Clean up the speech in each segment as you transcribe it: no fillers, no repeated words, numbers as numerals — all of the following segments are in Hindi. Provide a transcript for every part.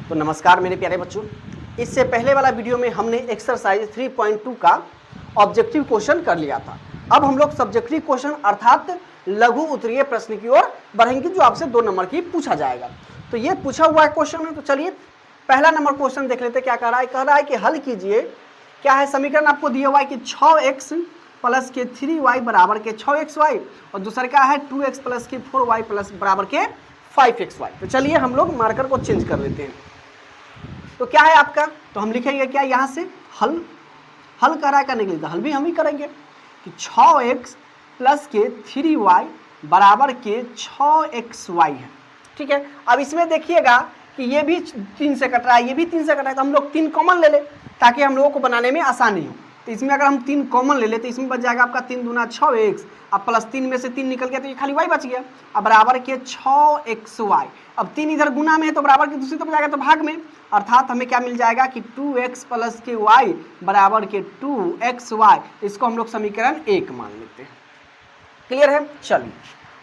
तो नमस्कार मेरे प्यारे बच्चों, इससे पहले वाला वीडियो में हमने एक्सरसाइज 3.2 का ऑब्जेक्टिव क्वेश्चन कर लिया था। अब हम लोग सब्जेक्टिव क्वेश्चन अर्थात लघु उत्तरीय प्रश्न की ओर बढ़ेंगे जो आपसे 2 नंबर की पूछा जाएगा। तो ये पूछा हुआ क्वेश्चन है, तो चलिए पहला नंबर क्वेश्चन देख लेते। क्या कह रहा है? कह रहा है कि हल कीजिए। क्या है समीकरण? आपको दिया हुआ है कि 6x प्लस के 3y बराबर के 6xy और दूसरा क्या है 2x प्लस के 4y प्लस बराबर के 5xy। तो चलिए हम लोग मार्कर को चेंज कर देते हैं। तो क्या है आपका? तो हम लिखेंगे क्या यहाँ से हल कर रहा है करने के लिए, तो हल भी हम ही करेंगे कि 6x प्लस के 3y बराबर के 6xy है। ठीक है, अब इसमें देखिएगा कि ये भी 3 से कट रहा है, ये भी 3 से कट रहा है, तो हम लोग 3 कॉमन ले लें ताकि हम लोगों को बनाने में आसानी हो। तो इसमें अगर हम 3 कॉमन ले लें तो इसमें बच जाएगा आपका 3 दूना 6x, अब प्लस 3 में से 3 निकल गया तो ये खाली y बच गया। अब बराबर के 6xy, अब 3 इधर गुना में है तो बराबर की दूसरी तरफ जाएगा तो भाग में, अर्थात हमें क्या मिल जाएगा कि 2x प्लस के y बराबर के 2xy। इसको हम लोग समीकरण 1 मान लेते हैं। क्लियर है? चलिए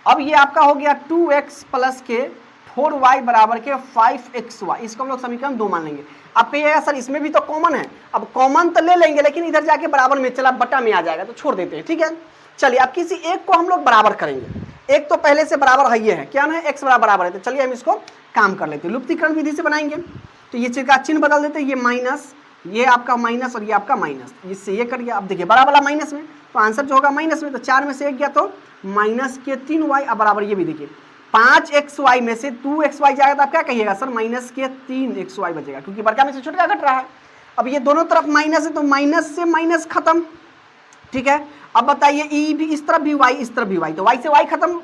अब ये आपका हो गया 2x प्लस के 4y बराबर के 5xy, इसको हम लोग समीकरण 2 मान लेंगे। अब कहिएगा सर इसमें भी तो कॉमन है, अब कॉमन तो ले लेंगे लेकिन इधर जाके बराबर में चला बटा में आ जाएगा तो छोड़ देते हैं। ठीक है, चलिए अब किसी एक को हम लोग बराबर करेंगे। एक तो पहले से बराबर है, ये है क्या ना, x बराबर है, तो चलिए हम इसको काम कर लेते हैं। लुप्तीकरण विधि से बनाएंगे तो ये चीज का चिन्ह बदल देते हैं, ये माइनस, ये आपका माइनस और ये आपका माइनस, इससे ये कर गया। अब देखिए बड़ा वाला माइनस में, तो आंसर जो होगा माइनस में, तो 4 में से 1 गया तो माइनस के 3y। अब बराबर ये भी देखिए 5xy में से 2xy जाएगा तो आप क्या कहिएगा सर माइनस के 3xy बचेगा, क्योंकि बड़का में से छोटा घट रहा है। अब ये दोनों तरफ माइनस है तो माइनस से माइनस खत्म। ठीक है, अब बताइए ई भी इस तरफ भी y, इस तरफ भी y, तो y से y खत्म,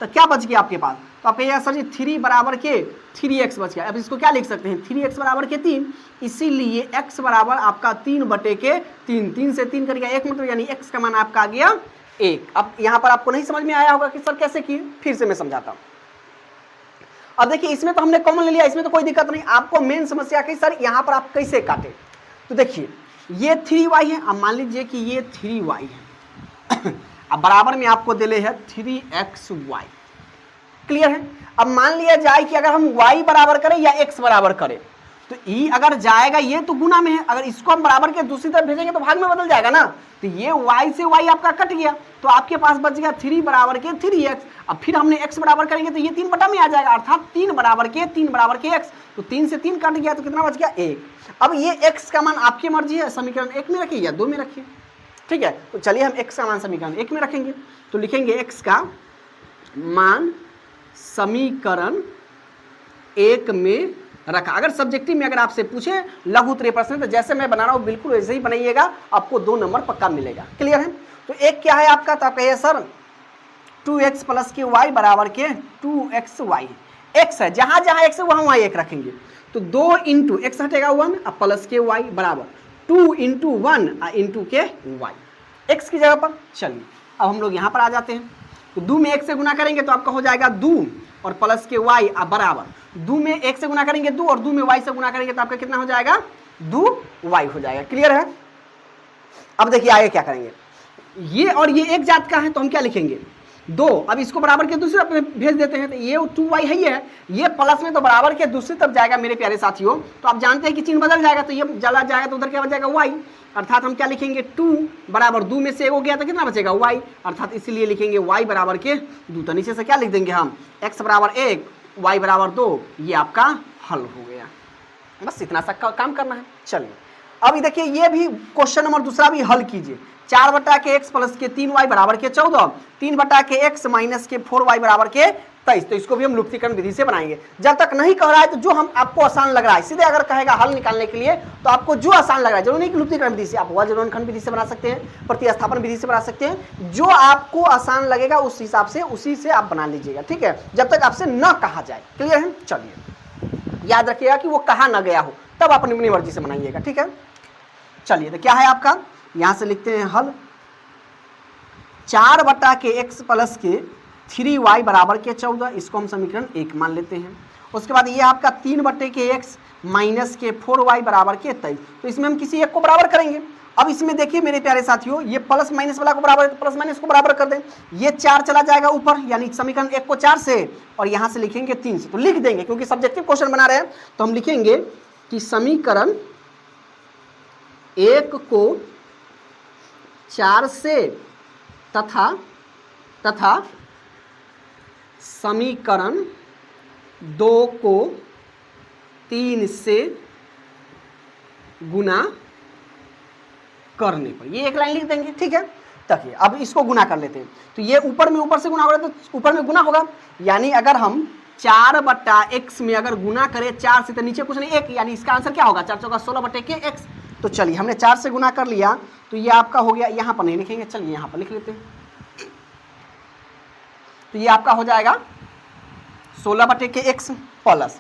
तो क्या बच गया आपके पास? तो आप कहिएगा सर जी 3 बराबर के 3x बच गया। अब इसको क्या लिख सकते हैं 3x बराबर के 3, इसीलिए x बराबर आपका 3 बटे के 3, 3 से 3 कर गया 1, मतलब यानी x का मान आपका आ गया 1। अब यहाँ पर आपको नहीं समझ में आया होगा कि सर कैसे किए, फिर से मैं समझाता हूँ। अब देखिए इसमें तो हमने कॉमन ले लिया, इसमें तो कोई दिक्कत नहीं। आपको मेन समस्या कि सर यहाँ पर आप कैसे काटे। तो देखिए ये 3y है, अब मान लीजिए कि ये 3y है अब बराबर में आपको दिले है 3xy। क्लियर है? अब मान लिया जाए कि अगर हम y बराबर करें या x बराबर करें, तो ई अगर जाएगा ये तो गुना में है, अगर इसको हम बराबर के दूसरी तरफ भेजेंगे तो भाग में बदल जाएगा ना। तो ये y से y आपका कट गया, तो आपके पास बच गया 3 बराबर के 3x। अब फिर हमने x बराबर करेंगे तो ये 3 बटा में आ जाएगा, अर्थात 3 बराबर के x, तो 3 से 3 कट गया तो कितना बच गया 1। अब ये x का मान आपकी मर्जी है, समीकरण 1 में रखिए या 2 में रखिए। ठीक है, तो चलिए हम x का मान समीकरण 1 में रखेंगे, तो लिखेंगे x का मान समीकरण 1 में रखा। अगर सब्जेक्टिव में अगर आपसे पूछे लघु उत्तरीय प्रश्न तो जैसे मैं बना रहा हूँ बिल्कुल वैसे ही बनाइएगा, आपको 2 नंबर पक्का मिलेगा। क्लियर है? तो एक क्या है आपका, तो आप कहिए सर 2x प्लस के y बराबर के 2xy। x है, जहां जहां x है वहां 1 रखेंगे, तो 2 इंटू x हटेगा 1 अब प्लस के y बराबर 2 इंटू 1 इंटू के y x की जगह पर। चलिए अब हम लोग यहाँ पर आ जाते हैं, तो 2 में 1 से गुना करेंगे तो आपका हो जाएगा 2 और प्लस के y बराबर 2 में 1 से गुना करेंगे 2 और 2 में y से गुना करेंगे तो आपका कितना हो जाएगा 2y हो जाएगा। क्लियर है? अब देखिए आगे क्या करेंगे, ये और ये एक जात का है तो हम क्या लिखेंगे 2। अब इसको बराबर के दूसरी तरफ भेज देते हैं, तो ये 2y है, ये प्लस में तो बराबर के दूसरी तरफ जाएगा मेरे प्यारे साथियों। तो आप जानते हैं कि चिन्ह बदल जाएगा, तो ये चला जाएगा तो उधर क्या बचेगा y, अर्थात हम क्या लिखेंगे 2 बराबर 2 में से 1 हो गया तो कितना बचेगा y, अर्थात इसीलिए लिखेंगे y बराबर के 2। तो नीचे से क्या लिख देंगे हम x बराबर 1 y बराबर 2, ये आपका हल हो गया। बस इतना सा काम करना है। चलिए अब देखिए ये भी क्वेश्चन नंबर दूसरा भी हल कीजिए। 4 बटा के x प्लस के 3y बराबर के 14, 3 बटा के x माइनस के 4y बराबर के 23। तो इसको भी हम लुप्तीकरण विधि से बनाएंगे। जब तक नहीं कह रहा है तो जो हम आपको आसान लग रहा है, सीधे अगर कहेगा हल निकालने के लिए तो आपको जो आसान लग रहा है, जरूरी नहीं कि लुप्तीकरण विधि से, आप वज्रखंड विधि से बना सकते हैं, प्रतिस्थापन विधि से बना सकते हैं, जो आपको आसान लगेगा उस हिसाब से उसी से आप बना लीजिएगा। ठीक है, जब तक आपसे न कहा जाए। क्लियर है? चलिए याद रखिएगा कि वो कहा न गया हो तब आप अपनी मर्जी से बनाइएगा। ठीक है, चलिए तो क्या है आपका, यहां से लिखते हैं हल 4 बटा के x प्लस के 3y बराबर के 14, इसको हम समीकरण 1 मान लेते हैं। उसके बाद ये आपका 3/x माइनस के 4y बराबर के 23। तो इसमें हम किसी एक को बराबर करेंगे। अब इसमें देखिए मेरे प्यारे साथियों, ये प्लस माइनस वाला को बराबर है तो प्लस माइनस को बराबर कर दें। ये 4 चला जाएगा ऊपर, यानी समीकरण 1 को 4 से और यहां से लिखेंगे 3 से। तो लिख देंगे क्योंकि सब्जेक्टिव क्वेश्चन बना रहे हैं, तो हम लिखेंगे कि समीकरण 1 को 4 से तथा समीकरण 2 को 3 से गुना करने पर, ये एक लाइन लिख देंगे, ठीक है। तक अब इसको गुना कर लेते हैं, तो ये ऊपर से गुना हो रहा है तो ऊपर में गुना होगा, यानी अगर हम 4/x में अगर गुना करें 4 से तो नीचे कुछ नहीं 1, यानी इसका आंसर क्या होगा 4 चौका 16/x। तो चलिए हमने 4 से गुना कर लिया, तो ये आपका हो गया, यहाँ पर नहीं लिखेंगे, चलिए यहाँ पर लिख लेते हैं। तो ये आपका हो जाएगा 16/x प्लस,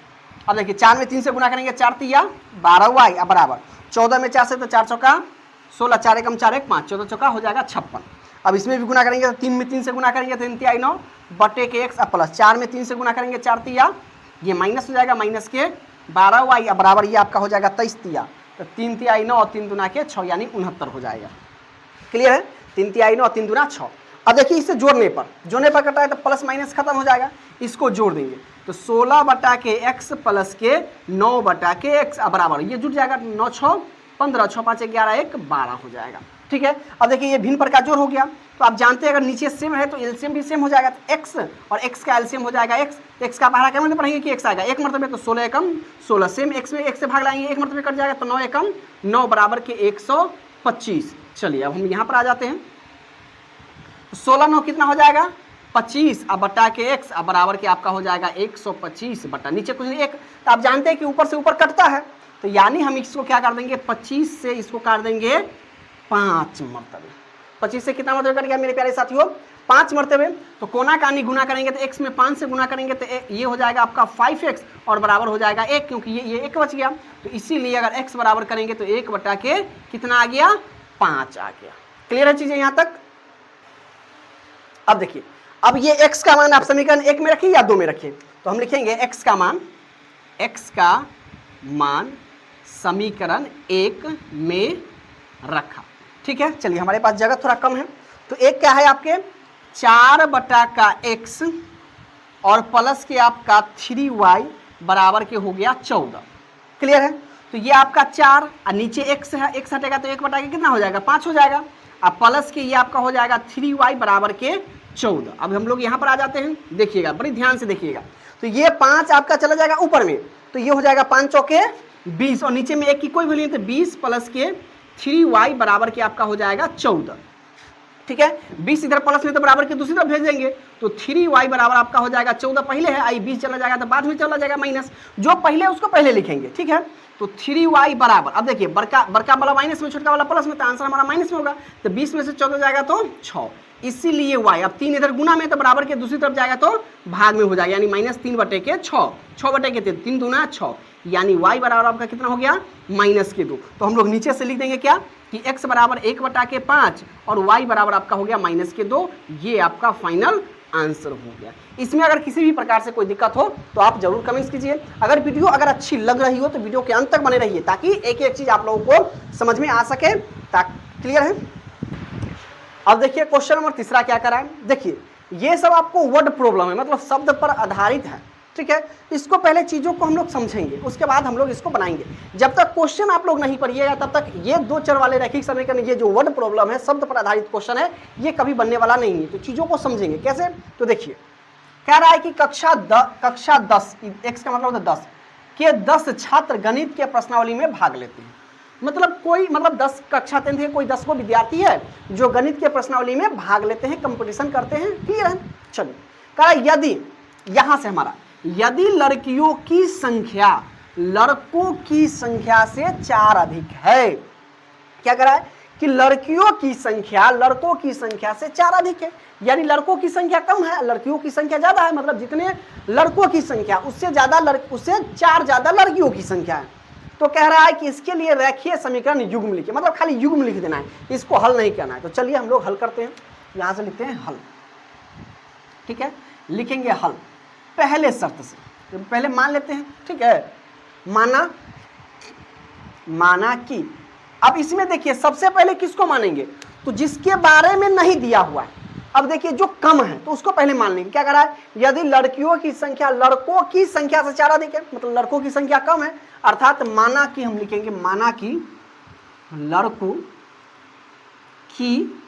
अब देखिए 4 में 3 से गुना करेंगे 4 तिया 12y बराबर 14 में 4 से तो 4 चौका 16, 4 एकम 4 1 5, 14 चौका हो जाएगा 56। अब इसमें भी गुना करेंगे तो 3 में 3 से गुना करेंगे तो 3 तिया 9/x प्लस 4 में 3 से गुना करेंगे 4 तिया, ये माइनस हो जाएगा माइनस के 12y बराबर ये आपका हो जाएगा 23 तिया, तो 3 तिया 9 और 3 दूना के 6 यानी 69 हो जाएगा। क्लियर है, 3 तिया 9 और 3 दूना 6। अब देखिए इसे जोड़ने पर कटा है तो प्लस माइनस खत्म हो जाएगा, इसको जोड़ देंगे तो 16/x प्लस के 9/x बराबर ये जुट जाएगा 9 6 15, 6 5 11 1 12 हो जाएगा, ठीक है। अब देखिए ये भिन्न पर का जोड़ हो गया, तो आप जानते हैं अगर नीचे सेम है तो एलसीएम भी सेम हो जाएगा, तो x और x का एलसीएम हो जाएगा x का बाहर क्या मतलब पढ़ेंगे कि x आएगा 1 मरतबे तो 16 एकम 16, सेम x में 1 से भाग लाएंगे 1 मरतबे कट जाएगा तो 9 एकम 9 बराबर के 125। चलिए अब हम यहाँ पर आ जाते हैं, 16 9 कितना हो जाएगा 25 अब बटा के x अब बराबर के आपका हो जाएगा 125 बटा नीचे कुछ नहीं 1, तो आप जानते हैं कि ऊपर से ऊपर कटता है, तो यानी हम इसको क्या कर देंगे 25 से इसको काट देंगे 5 मरतबे। 25 से कितना मरतबे कट गया मेरे प्यारे साथियों 5 मरतबे। तो कोना कानी गुना करेंगे तो x में 5 से गुना करेंगे तो ये हो जाएगा आपका 5x और बराबर हो जाएगा 1, क्योंकि ये 1 बच गया, तो इसीलिए अगर x बराबर करेंगे तो 1 बटा के कितना आ गया 5 आ गया। क्लियर है चीजें यहाँ तक। अब देखिए अब ये x का मान आप समीकरण 1 में रखिए या 2 में रखिए, तो हम लिखेंगे x का मान समीकरण 1 में रखा, ठीक है। चलिए हमारे पास जगह थोड़ा कम है, तो एक क्या है आपके 4/x और प्लस के आपका 3y बराबर के हो गया 14। क्लियर है, तो ये आपका 4 और नीचे x है, x हटेगा तो 1 बटा के कितना हो जाएगा 5 हो जाएगा, अब प्लस के ये आपका हो जाएगा 3y बराबर के 14। अब हम लोग यहाँ पर आ जाते हैं, देखिएगा बड़ी ध्यान से देखिएगा, तो ये 5 आपका चला जाएगा ऊपर में, तो ये हो जाएगा 5 चौके 20 और नीचे में 1 की कोई वैल्यू नहीं, तो 20 प्लस के 3y बराबर के आपका हो जाएगा 14, ठीक है। 20 इधर प्लस में तो बराबर के दूसरी तरफ भेज देंगे, तो 3y बराबर आपका हो जाएगा 14 पहले है, आई 20 चला जाएगा तो बाद में चला जाएगा माइनस, जो पहले उसको पहले लिखेंगे, ठीक है। तो 3y बराबर, अब देखिए बड़का वाला माइनस में छोटा वाला प्लस में, तो आंसर हमारा माइनस में होगा, तो 20 में से 14 जाएगा तो 6, इसीलिए y अब 3 इधर गुना में तो बराबर के दूसरी तरफ जाएगा तो भाग में हो जाएगा, यानी -3 बटे के 6, 6 बटे के 3 दूना 6, यानी y बराबर आपका कितना हो गया -2। तो हम लोग नीचे से लिख देंगे क्या कि x बराबर 1 बटा के 5 और y बराबर आपका हो गया -2, ये आपका फाइनल आंसर हो गया। इसमें अगर किसी भी प्रकार से कोई दिक्कत हो तो आप जरूर कमेंट्स कीजिए। अगर वीडियो अगर अच्छी लग रही हो तो वीडियो के अंत तक बने रहिए, ताकि एक एक चीज आप लोगों को समझ में आ सके। क्लियर है। अब देखिए क्वेश्चन नंबर 3 क्या करा है, देखिए ये सब आपको वर्ड प्रॉब्लम है, मतलब शब्द पर आधारित है, ठीक है। इसको पहले चीजों को हम लोग समझेंगे, उसके बाद हम लोग इसको बनाएंगे। जब तक क्वेश्चन आप लोग नहीं पढ़िएगा तब तक ये 2 चर वाले रैखिक समीकरण, ये जो वर्ड प्रॉब्लम है शब्द पर आधारित क्वेश्चन है, ये कभी बनने वाला नहीं है। तो चीजों को समझेंगे कैसे, तो देखिए कह रहा है कि कक्षा 10 x का मतलब 10 के 10 छात्र गणित के प्रश्नावली में भाग लेते हैं। मतलब 10 कक्षा 10 के कोई 10 को विद्यार्थी है जो गणित के प्रश्नावली में भाग लेते हैं, कंपटीशन करते हैं। क्लियर है। चलिए कह यदि यहां से हमारा यदि लड़कों की संख्या से 4 अधिक है, क्या कह रहा है कि लड़कों की संख्या से 4 अधिक है, यानी लड़कों की संख्या कम है, लड़कियों की संख्या ज्यादा है, मतलब जितने लड़कों की संख्या उससे 4 ज्यादा लड़कियों की संख्या है। तो कह रहा है कि इसके लिए रेखीय समीकरण युग्म लिखिए, मतलब खाली युग्म लिख देना है, इसको हल नहीं करना है। तो चलिए हम लोग हल करते हैं, यहां से लिखते हैं हल, ठीक है। लिखेंगे हल पहले शर्त से, तो पहले मान लेते हैं, ठीक है, माना कि। अब इसमें देखिए सबसे पहले किसको मानेंगे, तो जिसके बारे में नहीं दिया हुआ है। अब देखिए जो कम है तो उसको पहले मान लेंगे। क्या कह रहा है, यदि लड़कियों की संख्या लड़कों की संख्या से 4 अधिक है, मतलब लड़कों की संख्या कम है, अर्थात माना कि हम लिखेंगे माना कि लड़कों की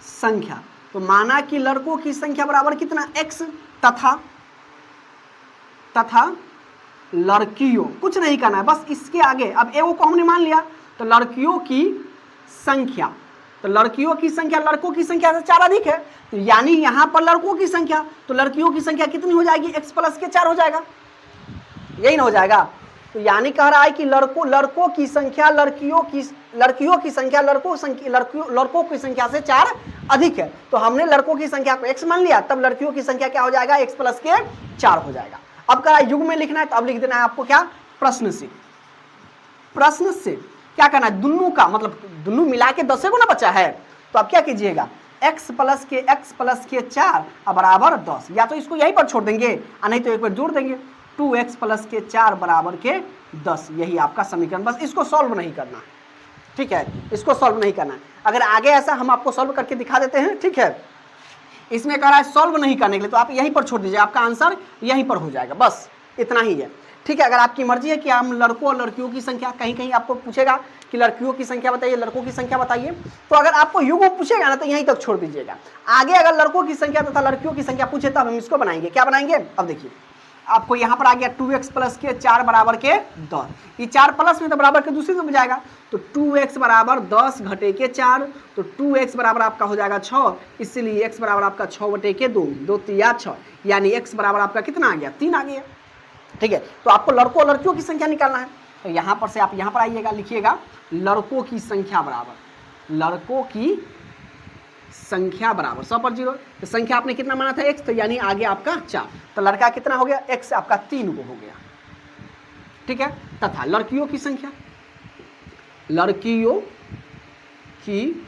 संख्या, तो माना कि लड़कों की संख्या बराबर कितना x, तथा लड़कियों, कुछ नहीं करना है, बस इसके आगे अब एगो को हमने मान लिया, तो लड़कियों की संख्या, तो लड़कियों की संख्या लड़कों की संख्या से 4 अधिक है, तो यानी यहां पर लड़कों की संख्या, तो लड़कियों की संख्या कितनी हो जाएगी, x प्लस के 4 हो जाएगा, यही ना हो जाएगा। तो यानी कह रहा है कि लड़कों की संख्या लड़कियों की संख्या लड़कों की संख्या से 4 अधिक है, तो हमने लड़कों की संख्या को x मान लिया, तब लड़कियों की संख्या क्या हो जाएगा, x प्लस के 4 हो जाएगा। अब कह रहा है युग में लिखना है, तो अब लिख देना है आपको क्या, प्रश्न से क्या करना है, दुनू का मतलब दुनू मिला के 10 को ना बचा है, तो अब क्या कीजिएगा, x प्लस के 4 बराबर 10, या तो इसको यहीं पर छोड़ देंगे और नहीं तो एक बार जोड़ देंगे, 2x प्लस के 4 बराबर के 10, यही आपका समीकरण। बस इसको सॉल्व नहीं करना है, ठीक है, इसको सॉल्व नहीं करना है। अगर आगे ऐसा हम आपको सॉल्व करके दिखा देते हैं, ठीक है, इसमें कह रहा है सॉल्व नहीं करने के लिए, तो आप यहीं पर छोड़ दीजिए, आपका आंसर यहीं पर हो जाएगा, बस इतना ही है, ठीक है। अगर आपकी मर्जी है कि हम लड़कों और लड़कियों की संख्या, कहीं कहीं आपको पूछेगा कि लड़कियों की संख्या बताइए, लड़कों की संख्या बताइए, तो अगर आपको युग पूछेगा ना तो यहीं तक छोड़ दीजिएगा। आगे अगर लड़कों की संख्या तथा लड़कियों की संख्या पूछे तब हम इसको बनाएंगे। क्या बनाएंगे, अब देखिए आपको यहाँ पर आ गया 2x प्लस के 4 बराबर के 10, ये 4 प्लस में तो बराबर के दूसरी में जाएगा, तो 2x बराबर 10 घटे के 4, तो 2x बराबर आपका हो जाएगा 6, इसीलिए x बराबर आपका 6 बटे के 2, 2 3 6, यानी x बराबर आपका कितना आ गया, 3 आ गया, ठीक है। तो आपको लड़कों और लड़कियों की संख्या निकालना है, तो यहाँ पर से आप यहाँ पर आइएगा, लिखिएगा लड़कों की संख्या बराबर, लड़कों की संख्या बराबर 100 पर 0, तो संख्या आपने कितना माना था, x, तो यानी आगे आपका 4, तो लड़का कितना हो गया, x आपका 3 को हो गया, ठीक है। तथा लड़कियों की संख्या, लड़कियों की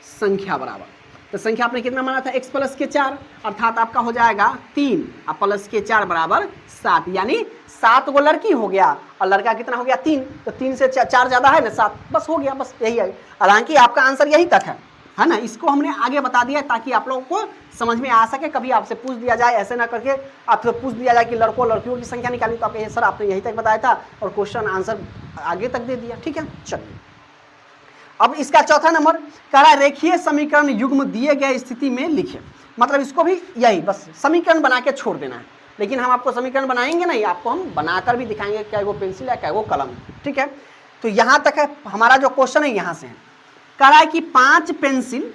संख्या बराबर, तो संख्या आपने कितना माना था, x प्लस के 4, अर्थात आपका हो जाएगा 3 और प्लस के 4 बराबर 7, यानी 7 गो लड़की हो गया और लड़का कितना हो गया 3, तो 3 से 4 ज़्यादा है ना 7, बस हो गया, बस यही है। हालांकि आपका आंसर यही तक है ना, इसको हमने आगे बता दिया ताकि आप लोगों को समझ में आ सके, कभी आपसे पूछ दिया जाए, ऐसे ना करके आपसे पूछ दिया जाए कि लड़कों लड़कियों की संख्या निकाली, तो आपके सर आपने यहीं तक बताया था और क्वेश्चन आंसर आगे तक दे दिया, ठीक है। चलिए अब इसका चौथा नंबर कह रहा है रेखीय समीकरण युग्म दिए गए स्थिति में लिखे, मतलब इसको भी यही बस समीकरण बना के छोड़ देना है, लेकिन हम आपको समीकरण बनाएंगे नहीं, आपको हम बनाकर भी दिखाएंगे, क्या वो पेंसिल है क्या वो कलम, ठीक है। तो यहाँ तक है हमारा जो क्वेश्चन है, यहाँ से है, कह रहा है कि 5 पेंसिल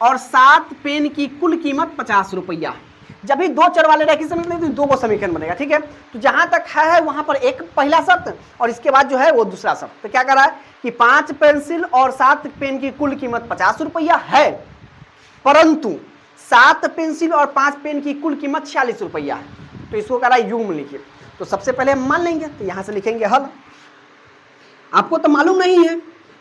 और 7 पेन की कुल कीमत 50 रुपया है। जब भी 2 चर वाले रैखिक समीकरण तो 2 को समीकरण बनेगा, ठीक है। तो जहां तक है वहां पर एक पहला शर्त और इसके बाद जो है वो दूसरा शर्त। तो क्या कर रहा है कि 5 पेंसिल और 7 पेन की कुल कीमत 50 रुपया है, परंतु 7 पेंसिल और 5 पेन की कुल कीमत 46 रुपया है, तो इसको कह रहा है युग्म लिखिए। तो सबसे पहले हम मान लेंगे, तो यहां से लिखेंगे हल। आपको तो मालूम नहीं है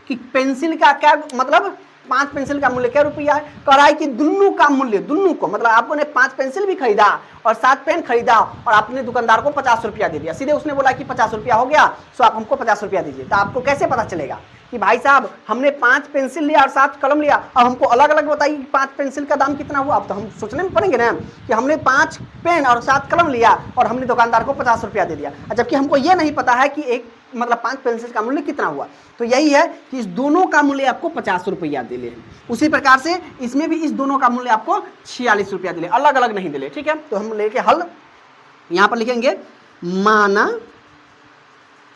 कि पेंसिल का क्या मतलब 5 पेंसिल का मूल्य क्या रुपया है, कह रहा है कि दोनों का मूल्य, दोनों को मतलब आपने 5 पेंसिल भी खरीदा और 7 पेन खरीदा और आपने दुकानदार को 50 रुपया दे दिया, सीधे उसने बोला कि 50 रुपया हो गया, सो आप हमको 50 रुपया दीजिए। तो आपको कैसे पता चलेगा कि भाई साहब हमने 5 पेंसिल लिया और 7 कलम लिया, अब हमको अलग अलग बताइए कि 5 पेंसिल का दाम कितना हुआ। अब तो हम सोचने में पड़ेंगे ना कि हमने 5 पेन और 7 कलम लिया और हमने दुकानदार को 50 रुपया दे दिया, जबकि हमको ये नहीं पता है कि एक मतलब 5 पेंसिल का मूल्य कितना हुआ। तो यही है कि इस दोनों का मूल्य आपको 50 रुपया दिले, उसी प्रकार से इसमें भी इस दोनों का मूल्य आपको 46 रुपया दिले, अलग अलग नहीं दिले, ठीक है। तो हम लेके हल यहां पर लिखेंगे, माना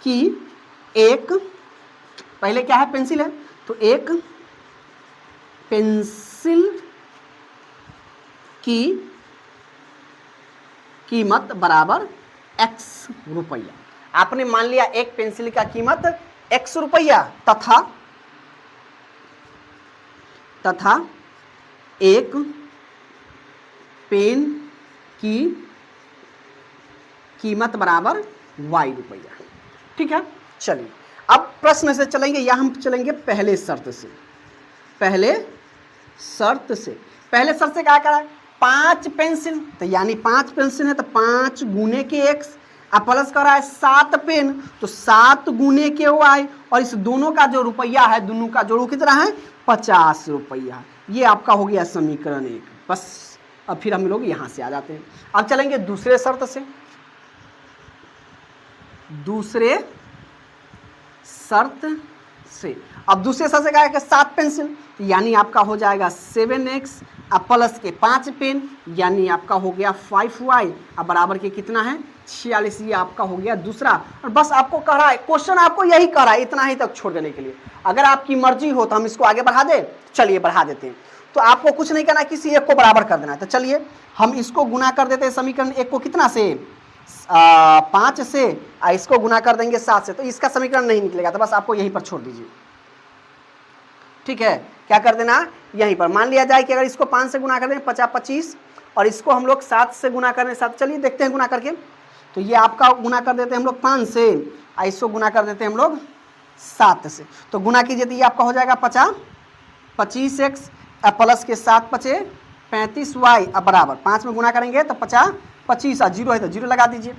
कि एक, पहले क्या है पेंसिल है, तो एक पेंसिल की कीमत बराबर x रुपया। आपने मान लिया एक पेंसिल का कीमत x रुपया तथा एक पेन की कीमत बराबर y रुपया, ठीक है। चलिए अब प्रश्न से चलेंगे या हम चलेंगे पहले शर्त से। पहले शर्त से क्या करा है 5 पेंसिल, तो यानी 5 पेंसिल है तो 5 गुने के x, अब प्लस कर रहा है 7 पेन तो 7 गुने के y, और इस दोनों का जो रुपया है, दोनों का जोड़ो कितना है 50 रुपया। ये आपका हो गया समीकरण 1। बस अब फिर हम लोग यहां से आ जाते हैं। अब चलेंगे दूसरे शर्त से। दूसरे शर्त से, अब दूसरे शर्त से क्या है 7 पेंसिल, तो यानी आपका हो जाएगा 7x, अब प्लस के 5 पेन यानी आपका हो गया 5y, अब बराबर के कितना है 46। ये आपका हो गया दूसरा। और बस आपको कह रहा है, क्वेश्चन आपको यही कह रहा है, इतना ही तक छोड़ देने के लिए। अगर आपकी मर्जी हो तो हम इसको आगे बढ़ा दें, चलिए बढ़ा देते हैं। तो आपको कुछ नहीं करना, किसी एक को बराबर कर देना है। तो चलिए हम इसको गुना कर देते हैं समीकरण 1 को कितना से 5 से, इसको गुना कर देंगे 7 से, तो इसका समीकरण नहीं निकलेगा। तो बस आपको यहीं पर छोड़ दीजिए, ठीक है। क्या कर देना यहीं पर, मान लिया जाए कि अगर इसको 5 से गुना कर दें 50 25, और इसको हम लोग 7 से गुना करें 7, चलिए देखते हैं गुना करके। तो ये आपका गुना कर देते हैं हम लोग 5 से, इसको गुना कर देते हैं हम लोग 7 से। तो गुना कीजिए तो ये आपका हो जाएगा 50 25x, अब प्लस के 7 पचे 35y, अब बराबर 5 में गुना करेंगे तो 50 25, 0 है तो 0 लगा दीजिए,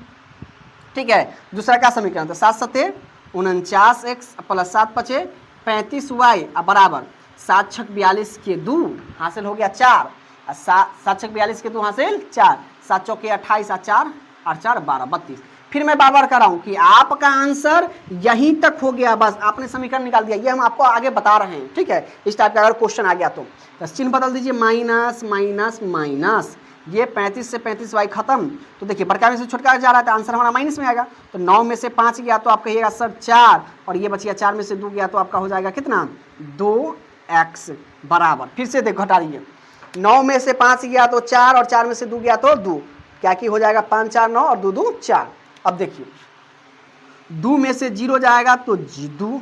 ठीक है। दूसरा क्या समीकरण, तो 7 7 49x प्लस 7 पचे 35y, अब बराबर 7 6 42 के 2 हासिल हो गया 4, 7 6 42 के 2 हासिल 4, 7 चौके 28, 4 और 4 12 32। फिर मैं बार बार कर रहा हूं कि आपका आंसर यहीं तक हो गया, बस आपने समीकरण निकाल दिया। ये हम आपको आगे बता रहे हैं, ठीक है। इस टाइप का अगर क्वेश्चन आ गया तो चिन्ह बदल दीजिए, माइनस माइनस माइनस, ये 35 से 35y खत्म। तो देखिए बड़का में से छोटका जा रहा है तो आंसर हमारा माइनस में आएगा। तो 9 में से 5 गया तो आप कहिएगा सर 4, और ये बचिया 4 में से 2 गया तो आपका हो जाएगा कितना 2x, बराबर फिर से देख घटा रही है, 9 में से 5 गया तो 4, और 4 में से 2 गया तो 2, क्या की हो जाएगा 5 4 9 और 2 2 4। अब देखिए 2 में से 0 जाएगा तो 2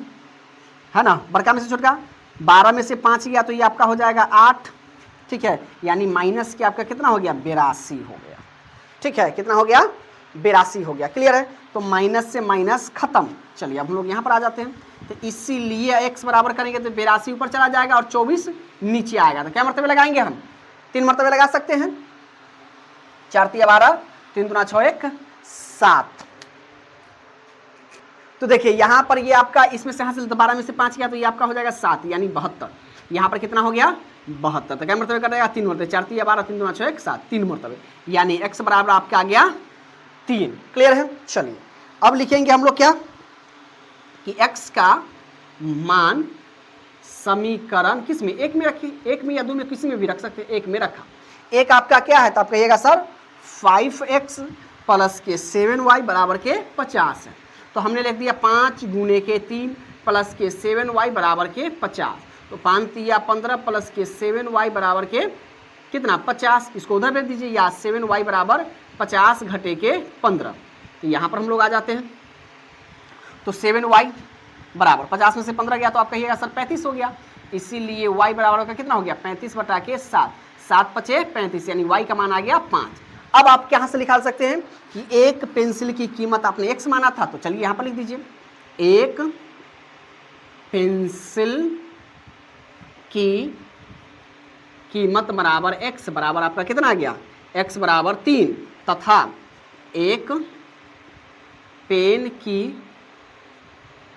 है ना, बड़का में से छोटका, 12 में से 5 गया तो ये आपका हो जाएगा 8, ठीक है। यानी माइनस के आपका कितना हो गया 82 हो गया, ठीक है। कितना हो गया 82 हो गया, क्लियर है। तो माइनस से माइनस खत्म। चलिए अब हम लोग यहाँ पर आ जाते हैं। तो इसीलिए x बराबर करेंगे तो 82 ऊपर चला जाएगा और 24 नीचे आएगा। तो क्या मरतबे लगाएंगे हम, 3 मरतबे लगा सकते हैं, 4 3 12, 3 दूना 6 1 7। तो देखिए यहाँ पर ये आपका इसमें से हासिल 12 में से 5 गया तो ये आपका हो जाएगा 7, यानी 72। यहाँ पर कितना हो गया 72। तो क्या मरतबे कर देगा 3 मरतबे, 4 3 12, 3 दूना 6 1 7, 3 मरतबे, यानी x बराबर आपका आ गया 3। क्लियर है। चलिए अब लिखेंगे हम लोग क्या कि x का मान समीकरण किस में, 1 में रखिए, 1 में या 2 में, किसी में भी रख सकते हैं, 1 में रखा। एक आपका क्या है तो आप कहिएगा सर 5x प्लस के 7y बराबर के 50 है। तो हमने लिख दिया 5 गुने के 3 प्लस के 7y बराबर के 50। तो 5 3 15 प्लस के 7y बराबर के कितना 50, इसको उधर भेज दीजिए, या 7y बराबर 50 घटे के 15। तो यहाँ पर हम लोग आ जाते हैं। तो 7y बराबर 50 में से 15 गया तो आप कहिएगा सर 35 हो गया, इसीलिए y बराबर का कितना हो गया 35 बटा के 7, 7 पचे 35, यानी y का मान आ गया 5। अब आप यहाँ से निकाल सकते हैं कि एक पेंसिल की कीमत आपने x माना था, तो चलिए यहाँ पर लिख दीजिए, एक पेंसिल की कीमत बराबर x बराबर आपका कितना आ गया x बराबर 3, तथा एक पेन की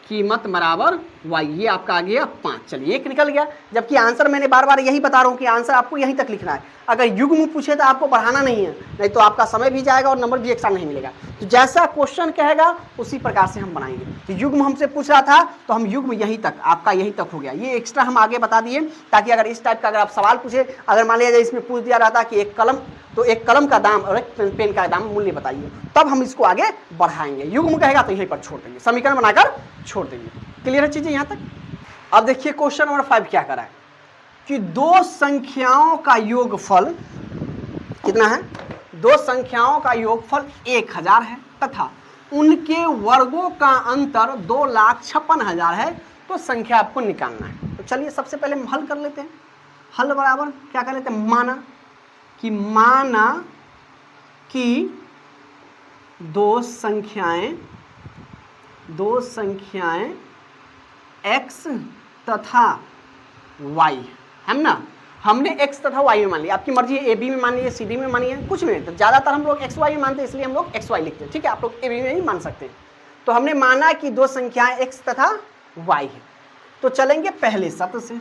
कीमत बराबर y, ये आपका आ गया 5। चलिए एक निकल गया, जबकि आंसर मैंने बार बार यही बता रहा हूँ कि आंसर आपको यहीं तक लिखना है। अगर युग्म पूछे तो आपको बढ़ाना नहीं है, नहीं तो आपका समय भी जाएगा और नंबर भी एक्स्ट्रा नहीं मिलेगा। तो जैसा क्वेश्चन कहेगा उसी प्रकार से हम बनाएंगे। तो युग्म हमसे पूछ रहा था तो हम युग्म यहीं तक, आपका यहीं तक हो गया। ये एक्स्ट्रा हम आगे बता दिए ताकि अगर इस टाइप का अगर आप सवाल पूछे, अगर मान लिया जाए इसमें पूछ दिया रहता कि एक कलम, तो एक कलम का दाम और एक पेन का दाम मूल्य बताइए, तब हम इसको आगे बढ़ाएंगे। युग्म कहेगा तो यहीं पर छोड़ देंगे, समीकरण बनाकर छोड़ देंगे। क्लियर है चीजें यहाँ तक। अब देखिए क्वेश्चन नंबर 5 क्या करा है कि दो संख्याओं का योगफल कितना है, दो संख्याओं का योगफल 1000 है तथा उनके वर्गों का अंतर 2,56,000 है, तो संख्या आपको निकालना है। तो चलिए सबसे पहले हम हल कर लेते हैं। हल बराबर क्या कर लेते हैं, माना कि दो संख्याएं x तथा y है ना, हमने x तथा y में मान लिया, आपकी मर्जी है AB में मानिए, CD में मानिए, कुछ नहीं, तो ज़्यादातर हम लोग XY में मानते हैं, इसलिए हम लोग XY लिखते हैं, ठीक है। आप लोग AB में ही मान सकते हैं। तो हमने माना कि दो संख्याएं x तथा y है, तो चलेंगे पहले शर्त से,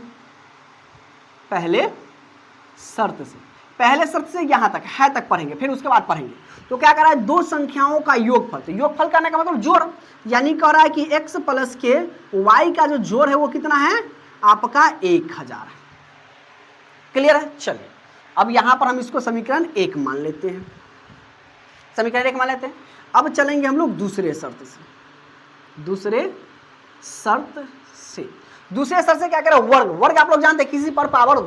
पहले शर्त से यहाँ तक है तक पढ़ेंगे, फिर उसके बाद पढ़ेंगे। तो क्या कर रहा है, दो संख्याओं का योगफल, तो योगफल करने का मतलब जोड़, यानी कह रहा है कि x प्लस के y का जो जोड़ है वो कितना है आपका 1000 है। क्लियर है। चलिए अब यहां पर हम इसको समीकरण 1 मान लेते हैं, समीकरण 1 मान लेते हैं। अब चलेंगे हम लोग दूसरे शर्त से क्या करें, वर्ग आप लोग जानते हैं, किसी पर पावर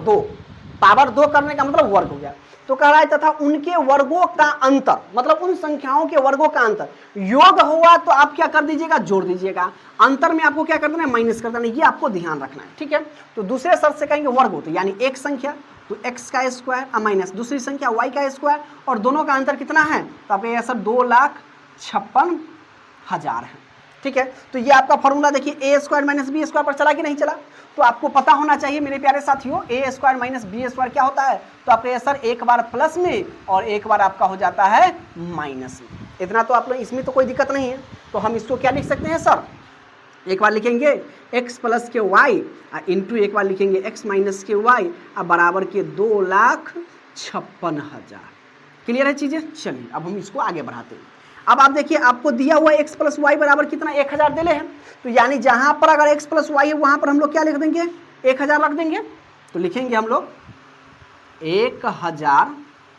2 करने का मतलब वर्ग हो गया। तो कह रहा है तथा उनके वर्गों का अंतर, मतलब उन संख्याओं के वर्गों का अंतर योग हुआ तो आप क्या कर दीजिएगा, जोड़ दीजिएगा। अंतर में आपको क्या कर देना है, माइनस कर देना है, ये आपको ध्यान रखना है, ठीक है। तो दूसरे शर्त से कहेंगे वर्ग होते, यानी एक संख्या तो x का स्क्वायर माइनस दूसरी संख्या y का स्क्वायर, और दोनों का अंतर कितना है, तो आपका ये सब 2,56,000 है, ठीक है। तो ये आपका फॉर्मूला देखिए, a square minus B square पर चला कि नहीं चला, तो आपको पता होना चाहिए मेरे प्यारे साथियों, a square minus B square क्या होता है, तो आपका ये सर एक बार प्लस में और एक बार आपका हो जाता है माइनस में। इतना तो आप लोग, इसमें तो कोई दिक्कत नहीं है। तो हम इसको क्या लिख सकते हैं सर, एक बार लिखेंगे x प्लस के y इंटू एक बार लिखेंगे x माइनस के y बराबर के 2,56,000। क्लियर है चीजें। चलिए अब हम इसको आगे बढ़ाते हैं। अब आप देखिए, आपको दिया हुआ x प्लस वाई बराबर कितना 1000 दे हैं, तो यानी जहां पर अगर x प्लस वाई है वहां पर हम लोग क्या लिख देंगे, 1000 रख देंगे। तो लिखेंगे हम लोग 1000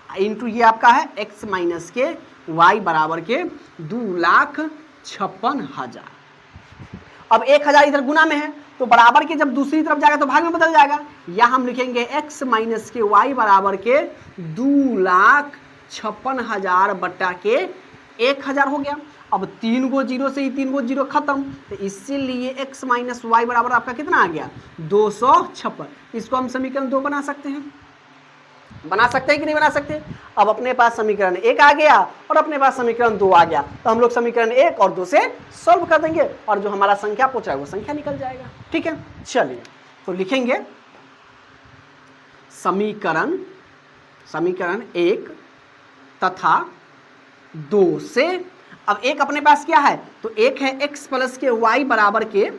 इंटू ये आपका है x माइनस के y बराबर के 2,56,000। अब 1000 इधर गुना में है, तो बराबर के जब दूसरी तरफ जाएगा तो भाग में बदल जाएगा। या हम लिखेंगे x माइनस के y बराबर के 2,56,000 बटा के 1000 हो गया। अब 3 गो जीरो से ही 3 गो जीरो खत्म, तो इसीलिए x माइनस वाई बराबर आपका कितना आ गया, 256। इसको हम समीकरण 2 बना सकते हैं कि नहीं बना सकते। अब अपने पास समीकरण 1 आ गया और अपने पास समीकरण 2 आ गया, तो हम लोग समीकरण 1 और 2 से सॉल्व कर देंगे और जो हमारा संख्या पूछ रहा है वो संख्या निकल जाएगा, ठीक है। चलिए तो लिखेंगे समीकरण 1 तथा 2 से, अब एक अपने पास क्या है, तो एक है x प्लस के y बराबर के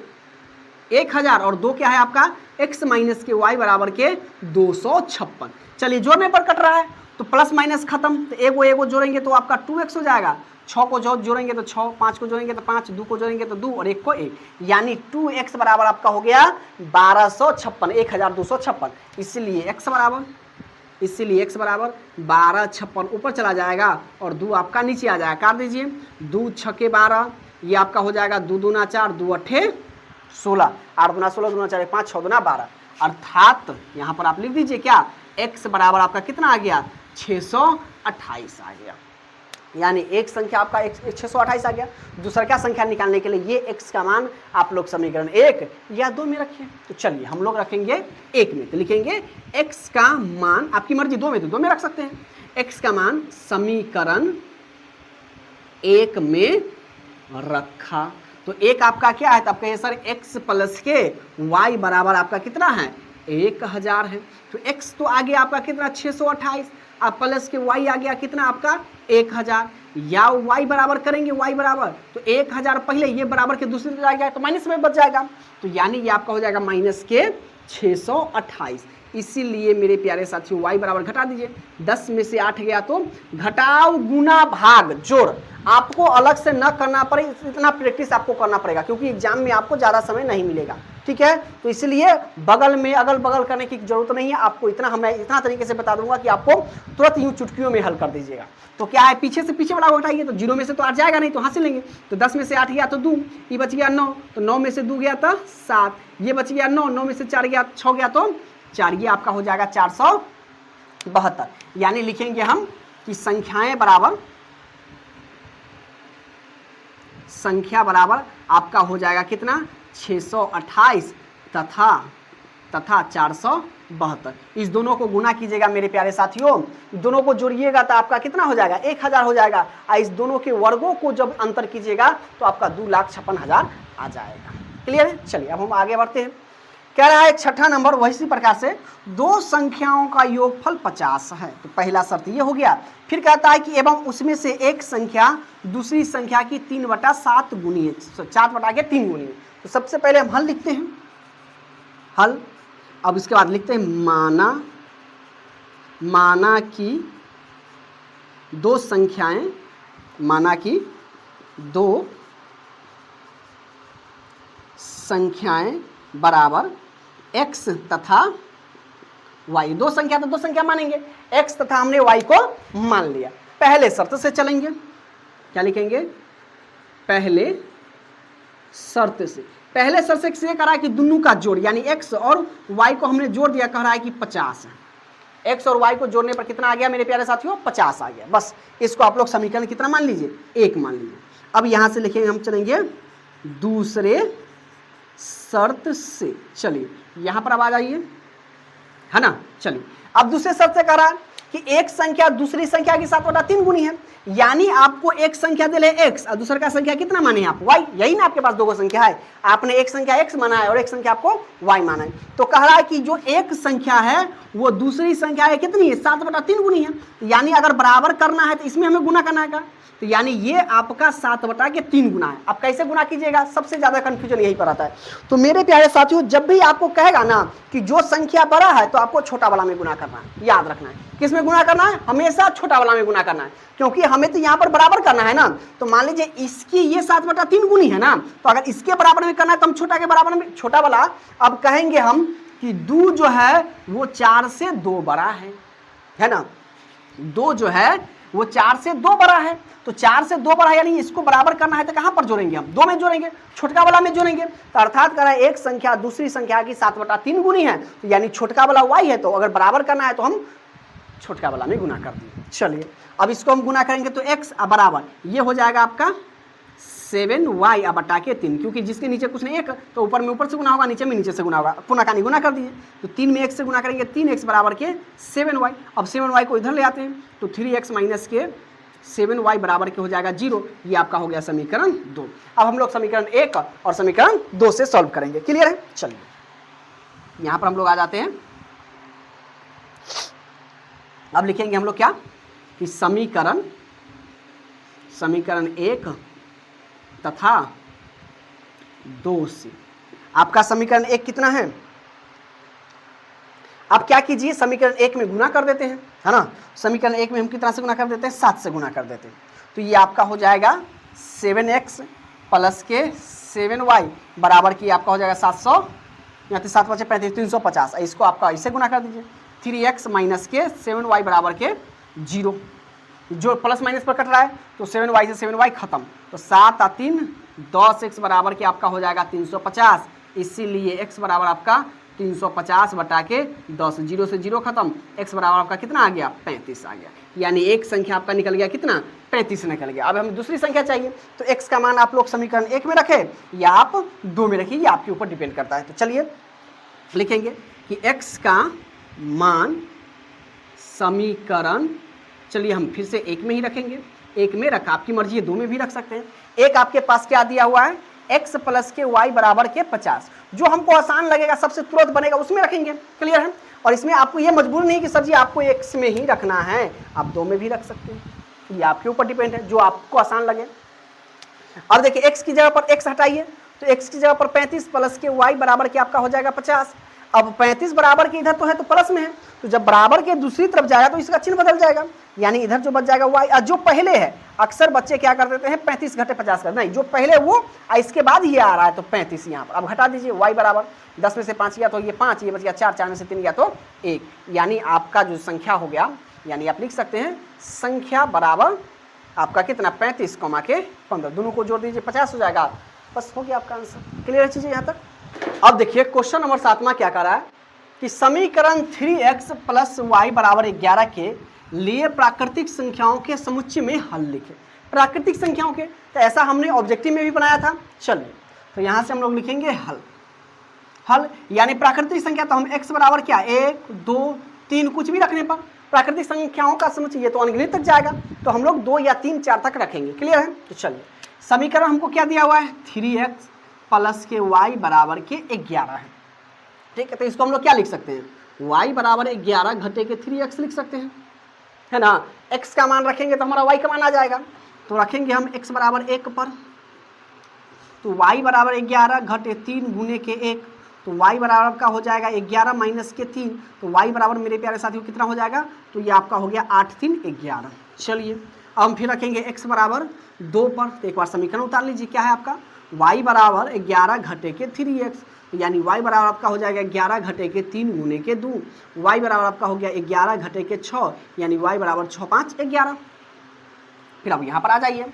1000 और 2 क्या है आपका x माइनस के y बराबर के 256। चलिए जोड़ने पर कट रहा है तो प्लस माइनस खत्म, तो एगो जोड़ेंगे तो आपका 2x हो जाएगा, 6 को जोड़ेंगे तो 6, 5 को जोड़ेंगे तो 5, 2 को जोड़ेंगे तो 2 और 1 को 1, यानी 2x बराबर आपका हो गया 1256, 1256। इसलिए x बराबर 1256 ऊपर चला जाएगा और 2 आपका नीचे आ जाएगा, काट दीजिए। 2 छके 12, ये आपका हो जाएगा 2 दूना 4, 2 अट्ठे 16, 8 दूना 16, 2 दूना 4 5, 6 दूना 12, अर्थात यहाँ पर आप लिख दीजिए क्या, x बराबर आपका कितना आ गया, 628 आ गया। यानी एक संख्या आपका 628 आ गया। दूसरा क्या संख्या निकालने के लिए ये x का मान आप लोग समीकरण 1 या 2 में रखिए। तो चलिए हम लोग रखेंगे 1 में, तो लिखेंगे x का मान, आपकी मर्जी 2 में तो 2 में रख सकते हैं। x का मान समीकरण 1 में रखा, तो 1 आपका क्या है, तो आपका ये सर x प्लस के y बराबर आपका कितना है, 1000 है। तो x तो आ गया आपका कितना 628, अब प्लस के y आ गया कितना आपका 1000, या y बराबर करेंगे, y बराबर तो 1000 पहले, ये बराबर के दूसरी तरफ आ गया तो माइनस में बच जाएगा, तो यानी ये आपका हो जाएगा माइनस के 628। इसीलिए मेरे प्यारे साथियों y बराबर घटा दीजिए, 10 में से 8 गया तो घटाओ गुना भाग जोड़, आपको अलग से न करना पड़े, इतना प्रैक्टिस आपको करना पड़ेगा क्योंकि एग्जाम में आपको ज़्यादा समय नहीं मिलेगा, ठीक है। तो इसलिए बगल में अगल बगल करने की जरूरत नहीं है, आपको इतना मैं इतना तरीके से बता दूंगा कि आपको तुरंत यूं चुटकियों में हल कर दीजिएगा। तो क्या है, पीछे से पीछे वाला उठाइए, तो 0 में से तो 8 जाएगा नहीं, तो हासिल लेंगे। तो 10 में से 8 गया तो 2, ये बच गया 9, तो 9 में से 2 गया तो 7, ये बच गया 9, 9 में से 4 गया 6 गया तो 4, ये आपका हो जाएगा 472। यानी लिखेंगे हम कि संख्या बराबर आपका हो जाएगा कितना 628 तथा 472। इस दोनों को गुना कीजिएगा मेरे प्यारे साथियों, दोनों को जोड़िएगा तो आपका कितना हो जाएगा 1000 हो जाएगा, और इस दोनों के वर्गों को जब अंतर कीजिएगा तो आपका 2,56,000 आ जाएगा। क्लियर है। चलिए अब हम आगे बढ़ते हैं। कह रहा है छठा नंबर वही इसी प्रकार से दो संख्याओं का योगफल 50 है। तो पहला शर्त ये हो गया। फिर कहता है कि एवं उसमें से एक संख्या दूसरी संख्या की 3/7 गुनी है, 4/3 गुनी है। तो सबसे पहले हम हल लिखते हैं, हल। अब इसके बाद लिखते हैं माना कि दो संख्याएं, माना कि दो संख्याएं बराबर x तथा y, दो संख्या तो दो संख्या मानेंगे, x तथा हमने y को मान लिया। पहले शर्त से चलेंगे, क्या लिखेंगे? पहले शर्त से। पहले शर्त से ये कह रहा है कि दोनों का जोड़ यानी x और y को हमने जोड़ दिया, कह रहा है कि 50 है। x और y को जोड़ने पर कितना आ गया मेरे प्यारे साथियों? 50 आ गया। बस इसको आप लोग समीकरण कितना मान लीजिए? 1 मान लीजिए। अब यहां से लिखेंगे, हम चलेंगे दूसरे शर्त से। चलिए यहां पर अब आ जाइए, है ना। चलिए अब दूसरे शर्त से कह रहा है कि एक संख्या दूसरी संख्या की 7/3 गुनी है, यानी आपको एक संख्या दे ले x और दूसरा का संख्या कितना माने आप? y। यही ना आपके पास दो संख्या है, आपने एक संख्या x माना है और एक संख्या आपको y माना है। तो कह रहा है कि जो एक संख्या है वो दूसरी संख्या है कितनी है? 7/3 गुनी है। यानी अगर बराबर करना है तो इसमें हमें गुना करना है। तो यानी ये आपका 7/3 गुना है। अब कैसे गुना कीजिएगा? सबसे ज्यादा कंफ्यूजन यही पर आता है। तो मेरे प्यारे साथियों, जब भी आपको कहेगा ना कि जो संख्या बड़ा है तो आपको छोटा वाला में गुना करना है, याद रखना है। किस में गुना करना है? हमेशा छोटा वाला में गुना करना है, क्योंकि हमें तो यहाँ पर बराबर करना है ना। तो मान लीजिए इसकी ये 7/3 गुनी है ना, तो अगर इसके बराबर में करना है तो हम छोटा के बराबर में, छोटा वाला अब कहेंगे हम कि 2 जो है वो 4 से 2 बड़ा है ना। 2 जो है वो 4 से 2 बड़ा है। तो 4 से 2 बड़ा है, यानी इसको बराबर करना है तो कहां पर जोड़ेंगे? हम 2 में जोड़ेंगे, छोटका वाला में जोड़ेंगे। तो अर्थात कह रहा है एक संख्या दूसरी संख्या की 7/3 गुनी है, तो यानी छोटका वाला y है, तो अगर बराबर करना है तो हम छोटका वाला में गुना कर दिए। चलिए अब इसको हम गुना करेंगे तो x बराबर ये हो जाएगा आपका 7y/3, क्योंकि जिसके नीचे कुछ नहीं एक, तो ऊपर में ऊपर से गुना होगा, नीचे में नीचे से गुना होगा। पुनः का नहीं गुना कर दीजिए, तो 3 में 1 से गुना करेंगे, 3x बराबर के 7y। अब 7y को इधर ले आते हैं, तो 3x माइनस के 7y बराबर के हो जाएगा 0। ये आपका हो गया समीकरण 2। अब हम लोग समीकरण 1 और समीकरण 2 से सॉल्व करेंगे। क्लियर है? चलिए यहां पर हम लोग आ जाते हैं। अब लिखेंगे हम लोग क्या कि समीकरण 1 तथा 2 से। आपका समीकरण 1 कितना है? आप क्या कीजिए, समीकरण 1 में गुना कर देते हैं, है ना। समीकरण 1 में हम कितना से गुना कर देते हैं? 7 से गुना कर देते हैं। तो ये आपका हो जाएगा 7x प्लस के 7y बराबर की आपका हो जाएगा 700, यहाँ पे 7 × 5 = 350। इसको आपका ऐसे गुना कर दीजिए, 3x माइनस के 7y बराबर के 0। जो प्लस माइनस पर कट रहा है तो 7y से 7y खत्म, तो 7 और 3 10x बराबर के आपका हो जाएगा 350। इसीलिए x बराबर आपका 350 बटा के 10, 0 से 0 खत्म, x बराबर आपका कितना आ गया? 35 आ गया। यानी एक संख्या आपका निकल गया कितना? 35 निकल गया। अब हमें दूसरी संख्या चाहिए, तो x का मान आप लोग समीकरण 1 में रखें या आप 2 में रखिए, ये आपके ऊपर डिपेंड करता है। तो चलिए लिखेंगे कि x का मान समीकरण, चलिए हम फिर से 1 में ही रखेंगे। 1 में रखा, आपकी मर्जी है 2 में भी रख सकते हैं। एक आपके पास क्या दिया हुआ है? x प्लस के y बराबर के 50। जो हमको आसान लगेगा, सबसे तुरंत बनेगा, उसमें रखेंगे। क्लियर है? और इसमें आपको ये मजबूर नहीं कि सर जी आपको x में ही रखना है, आप 2 में भी रख सकते हैं। ये आपके ऊपर डिपेंड है, जो आपको आसान लगे। अब देखिए x की जगह पर x हटाइए, तो x की जगह पर 35 प्लस के y बराबर के आपका हो जाएगा 50। अब 35 बराबर के इधर तो है तो प्लस में है, तो जब बराबर के दूसरी तरफ जाएगा तो इसका चिन्ह बदल जाएगा, यानी इधर जो बच जाएगा y, जो पहले है, अक्सर बच्चे क्या कर देते हैं 35 घटे 50 कर, नहीं, जो पहले वो इसके बाद ये आ रहा है तो 35 यहाँ पर। अब घटा दीजिए, y बराबर 10 में से 5 गया तो ये 5, ये बच गया 4, 4 में से 3 गया तो 1, यानी आपका जो संख्या हो गया, यानी आप लिख सकते हैं संख्या बराबर आपका कितना? 35 कमा के 15, दोनों को जोड़ दीजिए 50 हो जाएगा। बस हो गया आपका आंसर। क्लियर है चीजें यहाँ तक? अब देखिए क्वेश्चन नंबर 7वां क्या कर रहा है कि समीकरण 3x प्लस y बराबर 11 के लिए प्राकृतिक संख्याओं के समुच्चय में हल लिखे। प्राकृतिक संख्याओं के, तो ऐसा हमने ऑब्जेक्टिव में भी बनाया था। चलिए तो यहां से हम लोग लिखेंगे हल, यानी प्राकृतिक संख्या, तो हम x बराबर क्या 1 2 3 कुछ भी रखने पर प्राकृतिक संख्याओं का समुच्चय, ये तो अनगिनत तक जाएगा, तो हम लोग 2 या 3 4 तक रखेंगे। क्लियर है? तो चलिए समीकरण हमको क्या दिया हुआ है? 3x प्लस के y बराबर के 11 है। ठीक है, तो इसको हम लोग क्या लिख सकते हैं, y बराबर 11 घटे के 3x लिख सकते हैं, है ना। x का मान रखेंगे तो हमारा y का मान आ जाएगा, तो रखेंगे हम x बराबर 1 पर, तो y बराबर 11 घटे 3 गुने के 1, तो y बराबर आपका हो जाएगा 11 माइनस के 3, तो y बराबर मेरे प्यारे साथियों कितना हो जाएगा, तो ये आपका हो गया 8 3 11। चलिए अब हम फिर रखेंगे x बराबर 2 पर, तो एक बार समीकरण उतार लीजिए, क्या है आपका y बराबर 11 घटे के 3x, तो यानी y बराबर आपका हो जाएगा 11 घटे के 3 गुने के 2, y बराबर आपका हो गया 11 घटे के 6, यानी y बराबर 6 5 11। फिर अब यहाँ पर आ जाइए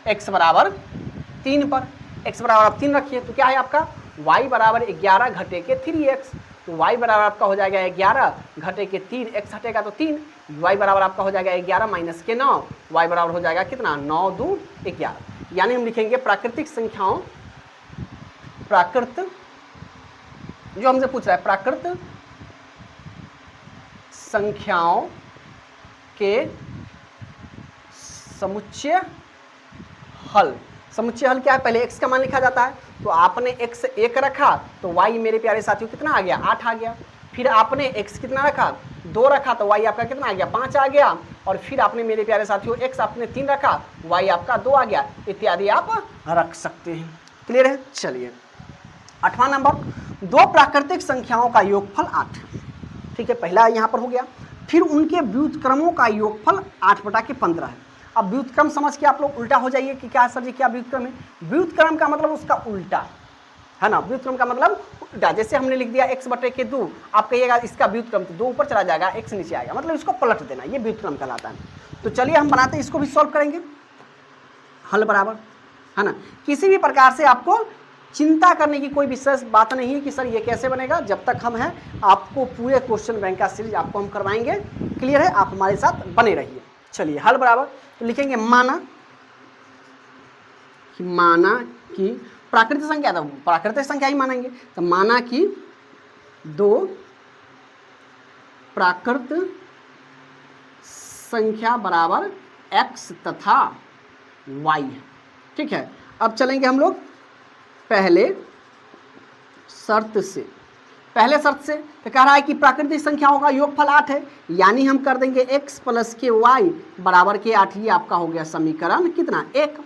x बराबर 3 पर, x बराबर आप 3 रखिए, तो क्या है आपका y बराबर 11 घटे के 3x, तो y बराबर आपका हो जाएगा 11 घटे के 3, x हटेगा तो 3, y बराबर आपका हो जाएगा 11 माइनस के 9, y बराबर हो जाएगा कितना 9 2 11। यानी हम लिखेंगे प्राकृतिक संख्याओं, प्राकृत जो हमसे पूछ रहा है, प्राकृत संख्याओं के समुच्चय हल। समुच्चय हल क्या है, पहले x का मान लिखा जाता है, तो आपने x 1 रखा तो y मेरे प्यारे साथियों कितना आ गया 8 आ गया, फिर आपने x कितना रखा 2 रखा तो y आपका कितना आ गया 5 आ गया, और फिर आपने मेरे प्यारे साथियों x आपने 3 रखा y आपका 2 आ गया, इत्यादि आप रख सकते हैं। क्लियर है। चलिए 8वां नंबर, दो प्राकृतिक संख्याओं का योगफल 8। ठीक है, पहला यहाँ पर हो गया, फिर उनके व्युत्क्रमों का योगफल 8/15 है। अब व्युत्क्रम समझ के आप लोग उल्टा हो जाइए कि क्या सर जी क्या व्युत्क्रम है, व्युत्क्रम का मतलब उसका उल्टा, है ना, व्युत्क्रम का मतलब उल्टा। जैसे हमने लिख दिया x/2, आप कहिएगा इसका व्युत्क्रम, तो 2 ऊपर चला जाएगा x नीचे आएगा, मतलब इसको पलट देना, ये व्युत्क्रम कहलाता है। तो चलिए हम बनाते हैं, इसको भी सॉल्व करेंगे, हल बराबर, है ना। किसी भी प्रकार से आपको चिंता करने की कोई विशेष बात नहीं है कि सर ये कैसे बनेगा, जब तक हम हैं आपको पूरे क्वेश्चन बैंक का सीरीज आपको हम करवाएंगे। क्लियर है, आप हमारे साथ बने रहिए। चलिए हल बराबर, तो लिखेंगे माना कि प्राकृतिक संख्या, था प्राकृतिक संख्या ही मानेंगे, तो माना कि दो प्राकृत संख्या बराबर x तथा y है। ठीक है, अब चलेंगे हम लोग पहले शर्त से, तो कह रहा है कि प्राकृतिक संख्याओं का योगफल 8 है, यानी हम कर देंगे x प्लस के y बराबर के 8, ये आपका हो गया समीकरण कितना 1।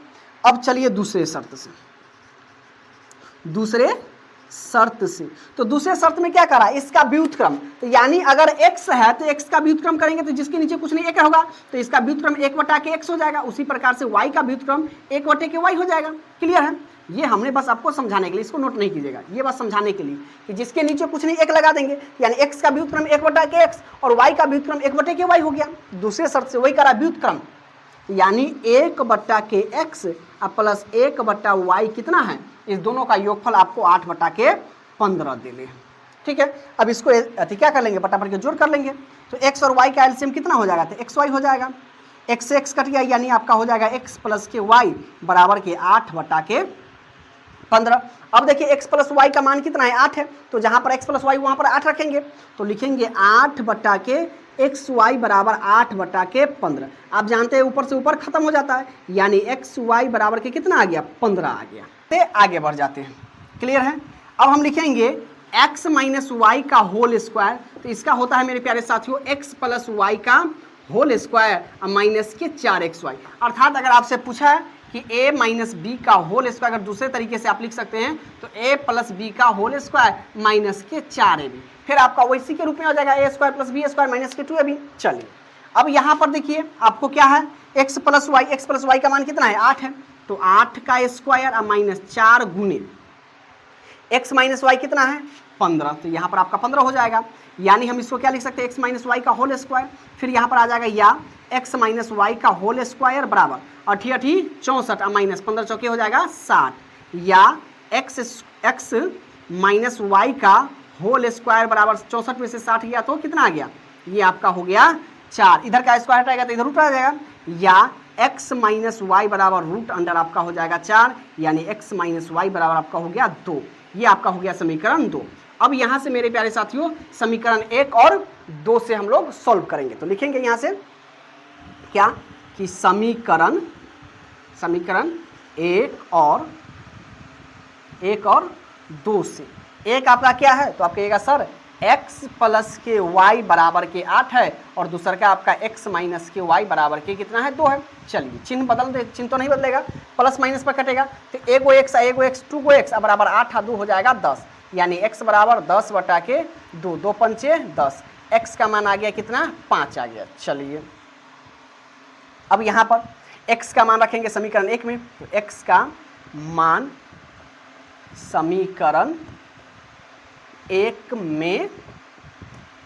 अब चलिए दूसरे शर्त से, तो दूसरे शर्त में क्या करा, इसका व्युत्क्रम, तो यानी अगर x है तो x का व्युत्क्रम करेंगे तो जिसके नीचे कुछ नहीं 1 होगा, तो इसका व्युत्क्रम 1/x हो जाएगा। उसी प्रकार से y का व्युत्क्रम 1/y हो जाएगा। क्लियर है, ये हमने बस आपको समझाने के लिए, इसको नोट नहीं कीजिएगा, ये बस समझाने के लिए कि जिसके नीचे कुछ नहीं 1 लगा देंगे, यानी x का व्युत्क्रम 1/x और y का व्युत्क्रम 1/y हो गया। दूसरे शर्त से वही करा व्युत्क्रम, यानी 1/x प्लस 1/y कितना है, इस दोनों का योगफल आपको 8/15 दे ले। ठीक है, अब इसको अति क्या कर लेंगे, बटा पर के जोड़ कर लेंगे, तो x और y का एलसीएम कितना हो जाएगा, तो xy हो जाएगा, x से x कट गया, यानी आपका हो जाएगा x प्लस के y बराबर के 8/15। अब देखिए x प्लस y का मान कितना है 8 है, तो जहां पर x प्लस y वहां पर 8 रखेंगे, तो लिखेंगे 8/xy बराबर 8/15। आप जानते हैं ऊपर से ऊपर खत्म हो जाता है, यानी xy बराबर के कितना आ गया 15 आ गया। तो आगे बढ़ जाते हैं। क्लियर है, अब हम लिखेंगे x माइनस वाई का होल स्क्वायर, तो इसका होता है मेरे प्यारे साथियों x प्लस वाई का होल स्क्वायर माइनस के 4xy। अर्थात अगर आपसे पूछा है कि a माइनस बी का होल स्क्वायर, अगर दूसरे तरीके से आप लिख सकते हैं तो a प्लस बी का होल स्क्वायर माइनस के 4ab, फिर आपका वैसी के रूप में हो जाएगा a square plus B square minus के 2ab। चलिए अब यहाँ पर देखिए आपको क्या है, x प्लस वाई का मान कितना है 8 है, तो 8 का स्क्वायर और माइनस 4 गुने x माइनस वाई कितना है 15, तो यहाँ पर आपका 15 हो जाएगा। यानी हम इसको क्या लिख सकते हैं, x माइनस वाई का होल स्क्वायर, फिर यहाँ पर आ जाएगा या x माइनस वाई का होल स्क्वायर बराबर 8 64 माइनस 15 चौके हो जाएगा 60, या x माइनस वाई का होल स्क्वायर बराबर 64 में से 60 गया तो कितना आ गया, ये आपका हो गया 4, इधर का स्क्वायर हटाएगा तो इधर रूट आ जाएगा, या x माइनस वाई बराबर रूट अंडर आपका हो जाएगा 4, यानी x माइनस वाई बराबर आपका हो गया 2, ये आपका हो गया समीकरण 2। अब यहाँ से मेरे प्यारे साथियों समीकरण 1 और 2 से हम लोग सॉल्व करेंगे, तो लिखेंगे यहाँ से क्या कि समीकरण 1 और 2 से, एक आपका क्या है, तो आप कहिएगा सर x प्लस के y बराबर के 8 है और दूसरा का आपका x माइनस के y बराबर के कितना है 2 है। चलिए चिन्ह बदल दे, चिन्ह तो नहीं बदलेगा, प्लस माइनस पर कटेगा तो एगो x 2 को x बराबर 8 2 हो जाएगा 10, यानी x बराबर 10 बटा के 2, 2 पंचे 10, x का मान आ गया कितना 5 आ गया। चलिए अब यहाँ पर x का मान रखेंगे समीकरण 1 में, तो x का मान समीकरण 1 में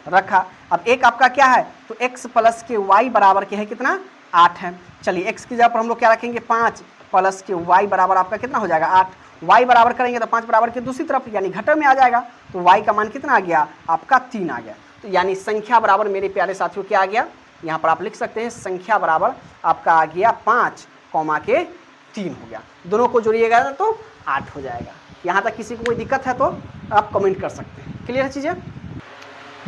रखा। अब एक आपका क्या है, तो x प्लस के y बराबर के है कितना 8 है। चलिए x की जगह पर हम लोग क्या रखेंगे 5 प्लस के y बराबर आपका कितना हो जाएगा 8, y बराबर करेंगे तो 5 बराबर के दूसरी तरफ यानी घटक में आ जाएगा, तो y का मान कितना आ गया आपका 3 आ गया। तो यानी संख्या बराबर मेरे प्यारे साथियों क्या आ गया, यहाँ पर आप लिख सकते हैं संख्या बराबर आपका आ गया 5 कॉमा के 3 हो गया। दोनों को जोड़िएगा तो 8 हो जाएगा। यहाँ तक किसी को कोई दिक्कत है तो आप कमेंट कर सकते हैं। क्लियर है चीज़ें।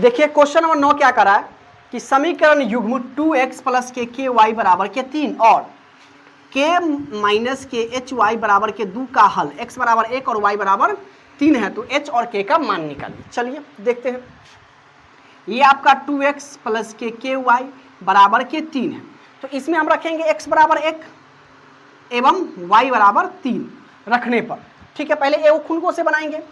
देखिए क्वेश्चन नंबर 9 क्या कर रहा है कि समीकरण युग्म 2x प्लस के y बराबर के 3 और k माइनस के hy बराबर के 2 का हल x बराबर 1 और y बराबर 3 है, तो h और k का मान निकालिए। चलिए देखते हैं। ये आपका 2x प्लस के y बराबर के 3 है, तो इसमें हम रखेंगे x बराबर 1 एवं y बराबर 3 रखने पर, ठीक है। पहले ए खुनको से बनाएंगे,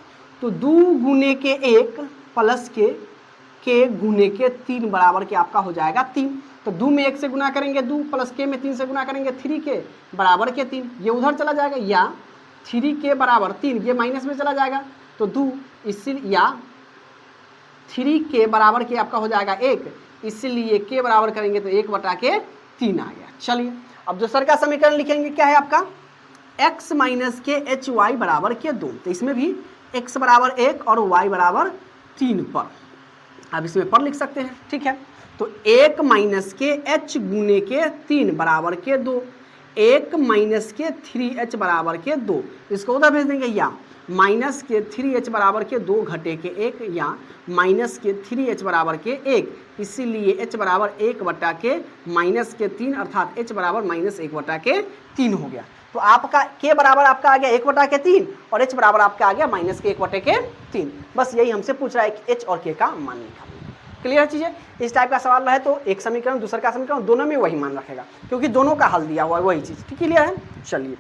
तो 2 गुने के 1 प्लस के गुने के 3 बराबर के आपका हो जाएगा 3, तो 2 में 1 से गुना करेंगे 2 प्लस के में 3 से गुना करेंगे 3 के बराबर के 3, ये उधर चला जाएगा, या 3 के बराबर 3 ये माइनस में चला जाएगा तो 2, इसलिए या 3 के बराबर के आपका हो जाएगा 1, इसलिए के बराबर करेंगे तो 1 बटा के 3 आ गया। चलिए अब दूसरा का समीकरण लिखेंगे, क्या है आपका x माइनस के hy बराबर के 2, तो इसमें भी x बराबर 1 और y बराबर 3 पर, अब इसमें पर लिख सकते हैं, ठीक है। तो 1 माइनस के h गुने के 3 बराबर के 2, 1 माइनस के 3h बराबर के 2, इसको उधर भेज देंगे, या माइनस के 3h बराबर के 2 घटे के 1, या माइनस के 3h बराबर के 1, इसीलिए h बराबर 1 बटा के माइनस के 3 अर्थात h बराबर माइनस 1 बटा के 3 हो गया। तो आपका k बराबर आपका आ गया 1 बटा के 3 और h बराबर आपका आ गया माइनस के 1 बटे के 3। बस यही हमसे पूछ रहा है कि h और k का मान निकालना। क्लियर है चीज़ें। इस टाइप का सवाल रहे तो एक समीकरण दूसरा का समीकरण दोनों में वही मान रखेगा, क्योंकि दोनों का हल दिया हुआ है वही चीज़, ठीक क्लियर है। चलिए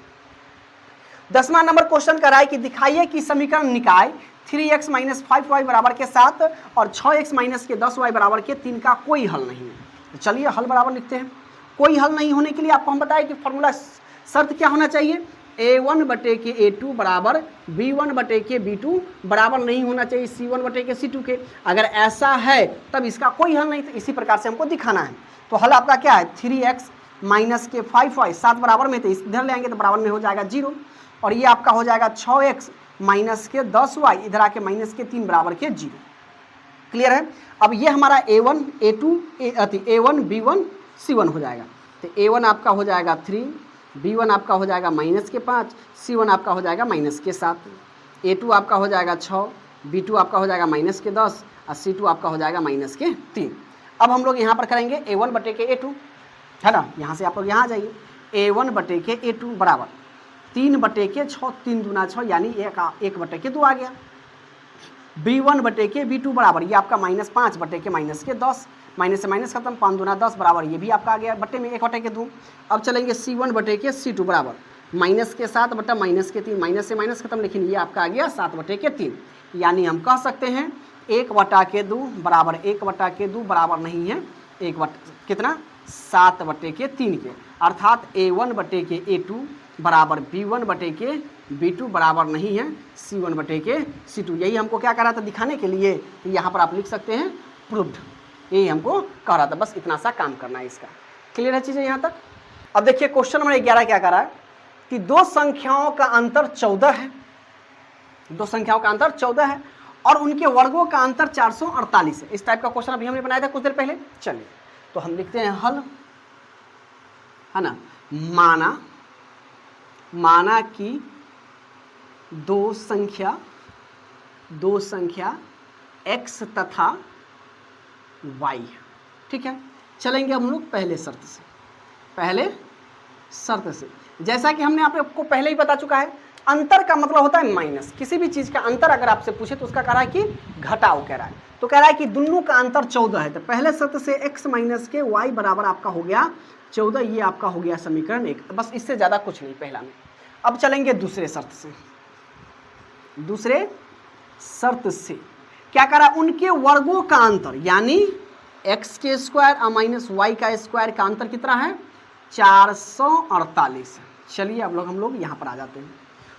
10वां नंबर क्वेश्चन कर रहा है कि दिखाइए कि समीकरण निकाय 3x माइनस 5y बराबर के 7 और 6x माइनस के 10y बराबर के 3 का कोई हल नहीं है। तो चलिए हल बराबर लिखते हैं। कोई हल नहीं होने के लिए आपको हम बताएं कि फॉर्मूला शर्त क्या होना चाहिए, a1 बटे के a2 बराबर b1 बटे के b2 बराबर नहीं होना चाहिए c1 बटे के c2 के। अगर ऐसा है तब इसका कोई हल नहीं, तो इसी प्रकार से हमको दिखाना है। तो हल आपका क्या है 3x माइनस के 5y 7 बराबर में, तो इधर ले आएंगे तो बराबर में हो जाएगा 0, और ये आपका हो जाएगा 6x माइनस के 10y इधर आके माइनस के 3 बराबर के 0। क्लियर है। अब ये हमारा a1 a2 a1 b1 c1 हो जाएगा, तो a1 आपका हो जाएगा 3, b1 आपका हो जाएगा माइनस के 5, c1 आपका हो जाएगा माइनस के 7, a2 आपका हो जाएगा 6, b2 आपका हो जाएगा माइनस के 10 और c2 आपका हो जाएगा माइनस के 3। अब हम लोग यहाँ पर करेंगे a1 बटे के a2, है ना, यहाँ से आप लोग यहाँ आ जाइए, a1 बटे के a2 बराबर 3 बटे के 6, 3 दूना 6 यानी 1 बटे के 2 आ गया। b1 बटे के b2 बराबर ये आपका माइनस 5 बटे के माइनस के 10, माइनस से माइनस खत्म, 5 दूना 10 बराबर ये भी आपका आ गया बटे में 1 बटे के 2। अब चलेंगे c1 बटे के c2 बराबर माइनस के 7 बटा माइनस के 3, माइनस से माइनस खत्म, लेकिन ये आपका आ गया 7 बटे के 3, यानी हम कह सकते हैं 1 बटा के 2 बराबर 1 बटा के 2 बराबर नहीं है 1 बटा कितना 7 बटे के 3 के, अर्थात a1 बटे के a2 बराबर b1 बटे के b2 बराबर नहीं है c1 बटे के c2। यही हमको क्या कह रहा था दिखाने के लिए, तो यहाँ पर आप लिख सकते हैं प्रूव्ड, यही हमको कह रहा था, बस इतना सा काम करना है इसका। क्लियर है चीज़ें यहाँ तक। अब देखिए क्वेश्चन नंबर 11 क्या कर रहा है कि दो संख्याओं का अंतर 14 है, दो संख्याओं का अंतर 14 है और उनके वर्गों का अंतर 448 है। इस टाइप का क्वेश्चन अभी हमने बनाया था कुछ देर पहले। चलिए तो हम लिखते हैं हल, है ना, माना कि दो संख्या x तथा y, ठीक है। चलेंगे हम लोग पहले शर्त से, जैसा कि हमने आपको पहले ही बता चुका है, अंतर का मतलब होता है माइनस। किसी भी चीज़ का अंतर अगर आपसे पूछे तो उसका कह रहा है कि घटाओ कह रहा है, तो कह रहा है कि दोनों का अंतर 14 है। तो पहले शर्त से x माइनस के y बराबर आपका हो गया 14, ये आपका हो गया समीकरण 1। बस इससे ज़्यादा कुछ नहीं पहला में। अब चलेंगे दूसरे शर्त से। दूसरे शर्त से क्या करा, उनके वर्गों का अंतर यानी x के स्क्वायर और माइनस वाई का स्क्वायर का अंतर कितना है 448। चलिए अब हम लोग यहाँ पर आ जाते हैं।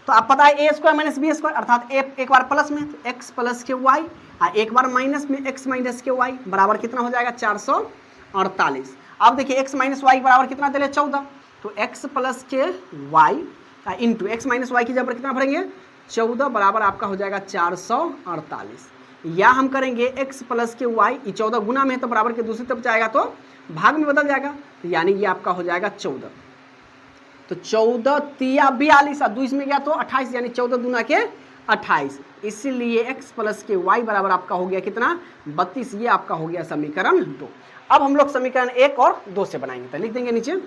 तो आप पता है ए स्क्वायर माइनस बी स्क्वायर अर्थात एक बार प्लस में तो एक्स प्लस के वाई और एक बार माइनस में एक्स माइनस के वाई बराबर कितना हो जाएगा 448। अब देखिए एक्स माइनस वाई बराबर कितना दे रहे 14, तो X plus K Y into X minus Y की जगह पर कितना भरेंगे 14 बराबर आपका हो जाएगा 448। या हम करेंगे x प्लस के वाई, ये 14 गुना में है तो बराबर के दूसरी तरफ जाएगा तो भाग में बदल जाएगा, तो यानी ये आपका हो जाएगा 14। तो 14 तिया 42 और 2 इसमें गया तो 28, यानी 14 दूना के 28। इसीलिए x प्लस के y बराबर आपका हो गया कितना 32। ये आपका हो गया समीकरण 2। अब हम लोग समीकरण 1 और 2 से बनाएंगे। तो लिख देंगे नीचे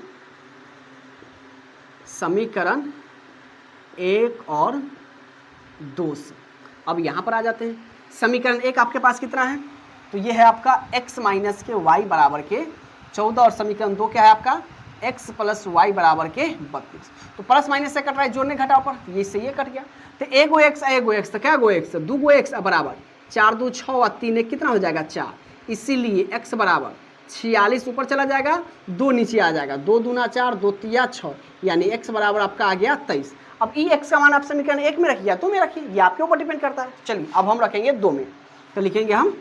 समीकरण 1 और 2 से। अब यहाँ पर आ जाते हैं। समीकरण 1 आपके पास कितना है, तो ये है आपका x माइनस के y बराबर के 14 और समीकरण 2 क्या है आपका x प्लस वाई बराबर के 32। तो प्लस माइनस से कट रहा है, जोड़ने घटाव पर, ये से ये कट गया। तो एगो x तो क्या गो x, दूगो x बराबर 4 2 6 और 3 1 कितना हो जाएगा 4। इसीलिए x बराबर 46 ऊपर चला जाएगा, 2 नीचे आ जाएगा, 2 दूना 4 2 तिया 6, यानी x बराबर आपका आ गया 23। अब ई x का मान आप समीकरण 1 में रखिए या 2 में रखिए, ये आपके ऊपर डिपेंड करता है। चलिए अब हम रखेंगे 2 में। तो लिखेंगे हम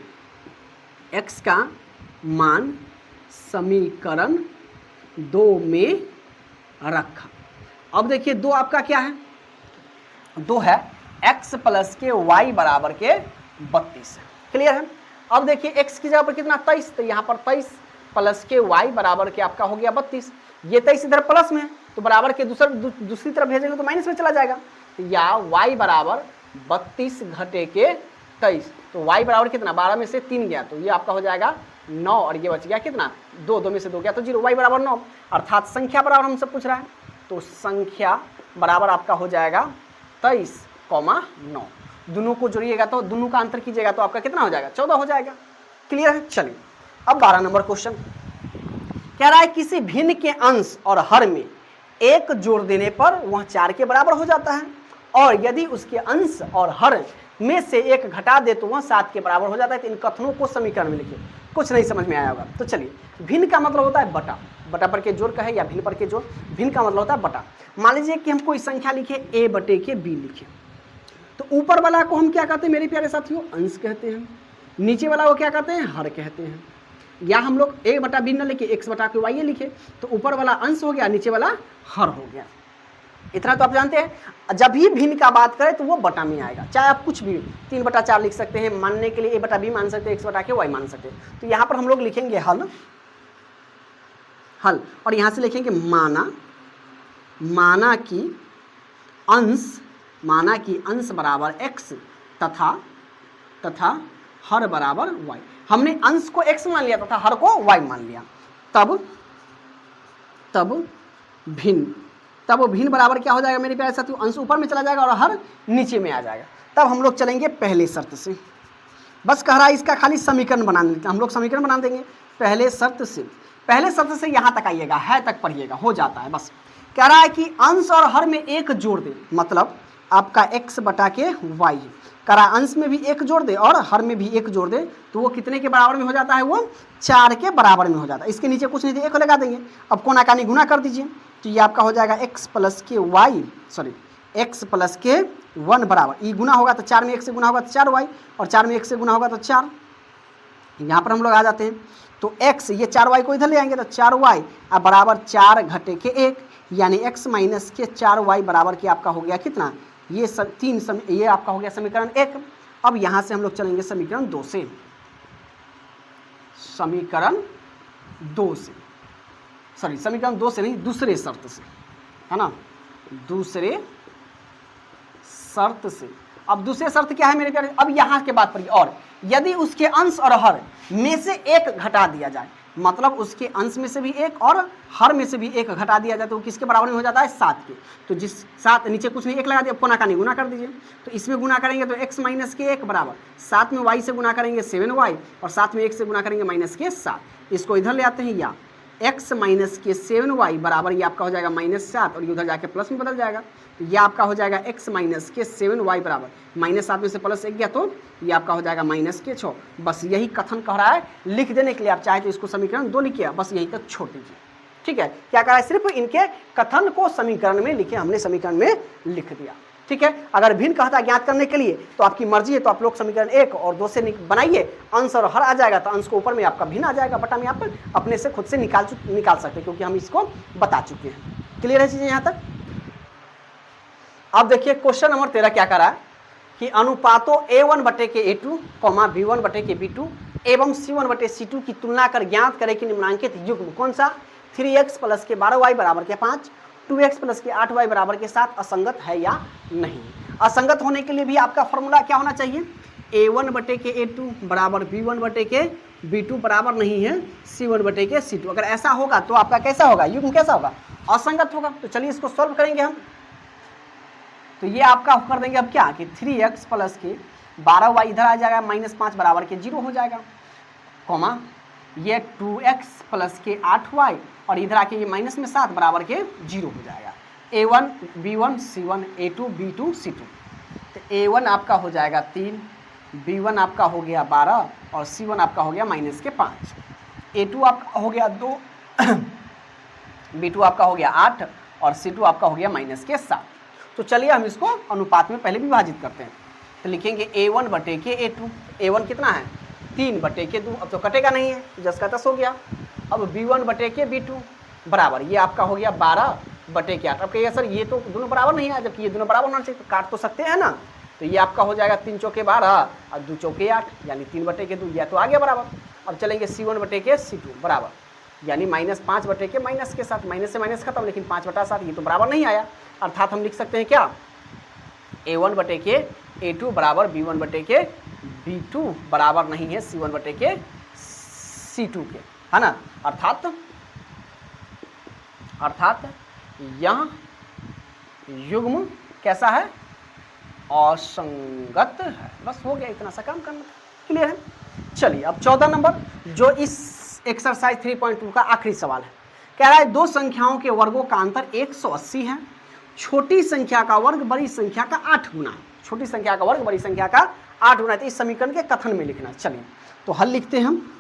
x का मान समीकरण 2 में रखा। अब देखिए 2 आपका क्या है, 2 है x प्लस के y बराबर के 32। क्लियर है। अब देखिए x की जगह पर कितना 23, तो यहाँ पर 23 प्लस के y बराबर के आपका हो गया 32। ये 23 इधर प्लस में है तो बराबर के दूसरी तरफ भेजेंगे तो माइनस में चला जाएगा, या y बराबर 32 घटे के 23। तो y बराबर कितना 12 में से 3 गया तो ये आपका हो जाएगा 9, और ये बच गया कितना 2, 2 में से 2 गया तो 0। y बराबर 9 अर्थात संख्या बराबर हमसे पूछ रहा है, तो संख्या बराबर आपका हो जाएगा 23,9। दोनों को जोड़िएगा तो दोनों का अंतर कीजिएगा तो आपका कितना हो जाएगा 14 हो जाएगा। क्लियर है। चलिए अब 12 नंबर क्वेश्चन कह रहा है किसी भिन्न के अंश और हर में 1 जोड़ देने पर वह 4 के बराबर हो जाता है, और यदि उसके अंश और हर में से 1 घटा दे तो वह 7 के बराबर हो जाता है। तो इन कथनों को समीकरण में लिखिए। कुछ नहीं समझ में आया होगा तो चलिए। भिन्न का मतलब होता है बटा, बटा पर के जोड़ कहे या भिन्न पर के जोड़। भिन्न का मतलब होता है बटा। मान लीजिए कि हम कोई संख्या लिखे a बटे के b लिखे, तो ऊपर वाला को हम क्या कहते हैं मेरे प्यारे साथियों अंश कहते हैं, नीचे वाला को क्या कहते हैं हर कहते हैं। या हम लोग a बटा b न लिखे x बटा के y लिखे तो ऊपर वाला अंश हो गया नीचे वाला हर हो गया। इतना तो आप जानते हैं। जब भी भिन्न का बात करें तो वो बटा में आएगा, चाहे आप कुछ भी 3 बटा 4 लिख सकते हैं, मानने के लिए a बटा b मान सकते हैं, x बटा के y मान सकते हैं। तो यहाँ पर हम लोग लिखेंगे हल, और यहाँ से लिखेंगे माना कि अंश बराबर x तथा हर बराबर y। हमने अंश को x मान लिया तथा हर को y मान लिया। तब भिन्न बराबर क्या हो जाएगा मेरे प्यारे साथियों, अंश ऊपर में चला जाएगा और हर नीचे में आ जाएगा। तब हम लोग चलेंगे पहले शर्त से। बस कह रहा है इसका खाली समीकरण बना लेते हैं हम लोग, समीकरण बना देंगे पहले शर्त से यहाँ तक आइएगा, है तक पढ़िएगा, हो जाता है। बस कह रहा है कि अंश और हर में 1 जोड़ दे, मतलब आपका x बटा के y। कह रहा है अंश में भी 1 जोड़ दे और हर में भी 1 जोड़ दे तो वो कितने के बराबर में हो जाता है, वो 4 के बराबर में हो जाता है। इसके नीचे कुछ नहीं, 1 लगा देंगे। अब कोना कानी गुना कर दीजिए तो ये आपका हो जाएगा x प्लस के 1 बराबर, ये गुना होगा तो 4 में 1 से गुना होगा तो 4y, और 4 में 1 से गुना होगा तो 4। यहाँ पर हम लोग आ जाते हैं तो x, ये 4y को इधर ले आएंगे तो 4y अब बराबर 4 घटे के 1, यानी x माइनस के 4y बराबर के आपका हो गया कितना, ये ये आपका हो गया समीकरण 1। अब यहाँ से हम लोग चलेंगे समीकरण 2 से। समीकरण 2 से नहीं, दूसरे शर्त से, है ना, दूसरे शर्त से। अब दूसरे शर्त क्या है मेरे प्यारे, अब यहाँ के बात पर, और यदि उसके अंश और हर में से 1 घटा दिया जाए, मतलब उसके अंश में से भी एक और हर में से भी एक घटा दिया जाए तो वो किसके बराबर में हो जाता है 7 के। तो जिस 7 नीचे कुछ नहीं, एक लगा दिया, कोना का नहीं गुना कर दीजिए। तो इसमें गुना करेंगे तो x माइनस के 1 बराबर 7 में y से गुना करेंगे 7y और 7 में 1 से गुना करेंगे माइनस के 7। इसको इधर ले आते हैं, या x माइनस के 7y बराबर ये आपका हो जाएगा -7 और ये उधर जाके प्लस में बदल जाएगा। ये आपका हो जाएगा x माइनस के 7y बराबर -7 में से प्लस 1 गया तो ये आपका हो जाएगा माइनस के 6। बस यही कथन कह रहा है, लिख देने के लिए आप चाहे तो इसको समीकरण 2 लिखिए, बस यहीं तक छोड़ दीजिए। ठीक है, क्या कहा है, सिर्फ इनके कथन को समीकरण में लिखे, हमने समीकरण में लिख दिया। ठीक है, अगर भिन्न कहता ज्ञात करने के लिए तो आपकी मर्जी है, तो आप लोग समीकरण 1 और 2 से बनाइए, अंश और हर आ जाएगा तो अंश को ऊपर में आपका भिन्न आ जाएगा, बटा में आप अपने से खुद से निकाल सकते हैं क्योंकि हम इसको बता चुके हैं। क्लियर है चीजें यहाँ तक। अब देखिए क्वेश्चन नंबर 13 क्या करा है कि अनुपातों a1 बटे के a2, b1 बटे के b2 एवं c1 बटे c2 की तुलना कर ज्ञात करें कि निम्नांकित युग्म कौन सा 3x प्लस के 12y बराबर के 5, 2x प्लस के 8y बराबर के 7 असंगत है या नहीं। असंगत होने के लिए भी आपका फॉर्मूला क्या होना चाहिए, a1 बटे के a2 बराबर b1 बटे के b2 बराबर नहीं है c1 बटे के c2। अगर ऐसा होगा तो आपका कैसा होगा, युग्म कैसा होगा, असंगत होगा। तो चलिए इसको सॉल्व करेंगे हम। तो ये आपका कर देंगे अब क्या कि 3x प्लस के 12y इधर आ जाएगा -5 बराबर के 0 हो जाएगा, कॉमा ये 2x प्लस के 8y और इधर आके ये माइनस में 7 बराबर के 0 हो जाएगा। a1 b1 c1 a2 b2 c2। तो a1 आपका हो जाएगा 3, b1 आपका हो गया 12 और c1 आपका हो गया माइनस के 5, a2 आपका हो गया 2 b2 आपका हो गया 8 और c2 आपका हो गया माइनस के 7। तो चलिए हम इसको अनुपात में पहले विभाजित करते हैं। तो लिखेंगे a1 बटे के a2, a1 कितना है 3 बटे के 2, अब तो कटेगा नहीं है, 10 का 10 हो गया। अब b1 बटे के b2 बराबर ये आपका हो गया 12 बटे के 8। अब कहिएगा सर ये तो दोनों बराबर नहीं है, जबकि ये दोनों बराबर होना चाहिए, तो काट तो सकते हैं ना। तो ये आपका हो जाएगा 3 चौके 12 और 2 चौके 8 यानी 3 बटे के 2, यह तो आ गया बराबर। अब चलेंगे c1 बटे के c2 बराबर यानी -5 बटे के माइनस के 7, माइनस से माइनस खत्म, लेकिन 5 बटा 7 ये तो बराबर नहीं आया। अर्थात हम लिख सकते हैं क्या, a1 बटे के a2 बराबर b1 बटे के b2 बराबर नहीं है c1 बटे के c2 के, है ना। अर्थात यह युग्म कैसा है, असंगत है। बस हो गया, इतना सा काम करना था। क्लियर है। चलिए अब 14 नंबर जो इस एक्सरसाइज 3.2 का आखिरी सवाल है, कह रहा है दो संख्याओं के वर्गों का अंतर 180 है, छोटी संख्या का वर्ग बड़ी संख्या का 8 गुना है। छोटी संख्या का वर्ग बड़ी संख्या का 8 गुना है। तो इस समीकरण के कथन में लिखना। चलिए तो हल लिखते हैं हम।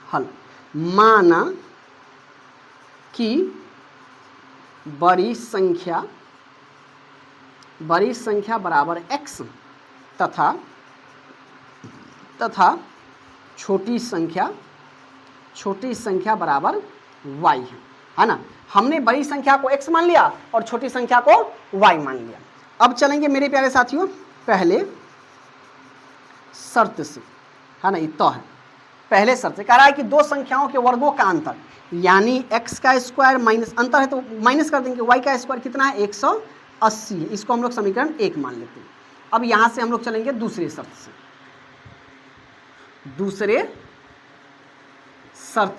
हल, माना कि बड़ी संख्या बराबर x तथा छोटी संख्या बराबर y है ना। हमने बड़ी संख्या को x मान लिया और छोटी संख्या को y मान लिया। अब चलेंगे मेरे प्यारे साथियों पहले शर्त से, है ना। इतना है पहले शर्त से, कह रहा है कि दो संख्याओं के वर्गों का अंतर यानी x का स्क्वायर माइनस अंतर है तो माइनस कर देंगे, y का स्क्वायर कितना है 180 है। इसको हम लोग समीकरण 1 मान लेते हैं। अब यहां से हम लोग चलेंगे दूसरी शर्त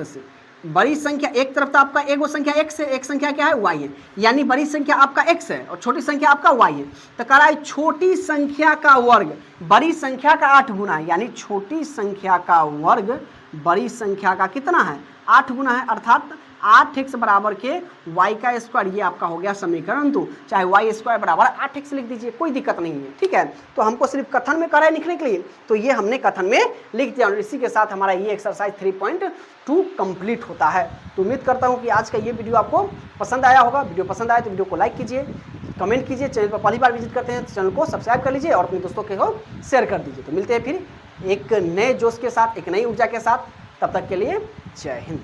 से। बड़ी संख्या एक तरफ तो आपका एक वो संख्या x है, एक संख्या क्या है y है, यानी बड़ी संख्या आपका x है और छोटी संख्या आपका y है। तो कह रहा है छोटी संख्या का वर्ग बड़ी संख्या का 8 गुना है, यानी छोटी संख्या का वर्ग बड़ी संख्या का कितना है 8 गुना है। अर्थात 8x बराबर के y का स्क्वायर, ये आपका हो गया समीकरण 2। चाहे y स्क्वायर बराबर 8x लिख दीजिए, कोई दिक्कत नहीं है। ठीक है, तो हमको सिर्फ कथन में कह रहा है लिखने के लिए, तो ये हमने कथन में लिख दिया और इसी के साथ हमारा ये एक्सरसाइज 3.2 कंप्लीट होता है। तो उम्मीद करता हूँ कि आज का ये वीडियो आपको पसंद आया होगा। वीडियो पसंद आया तो वीडियो को लाइक कीजिए, कमेंट कीजिए, चैनल पर पहली बार विजिट करते हैं तो चैनल को सब्सक्राइब कर लीजिए और अपने दोस्तों के को शेयर कर दीजिए। तो मिलते हैं फिर एक नए जोश के साथ, एक नई ऊर्जा के साथ। तब तक के लिए जय हिंद।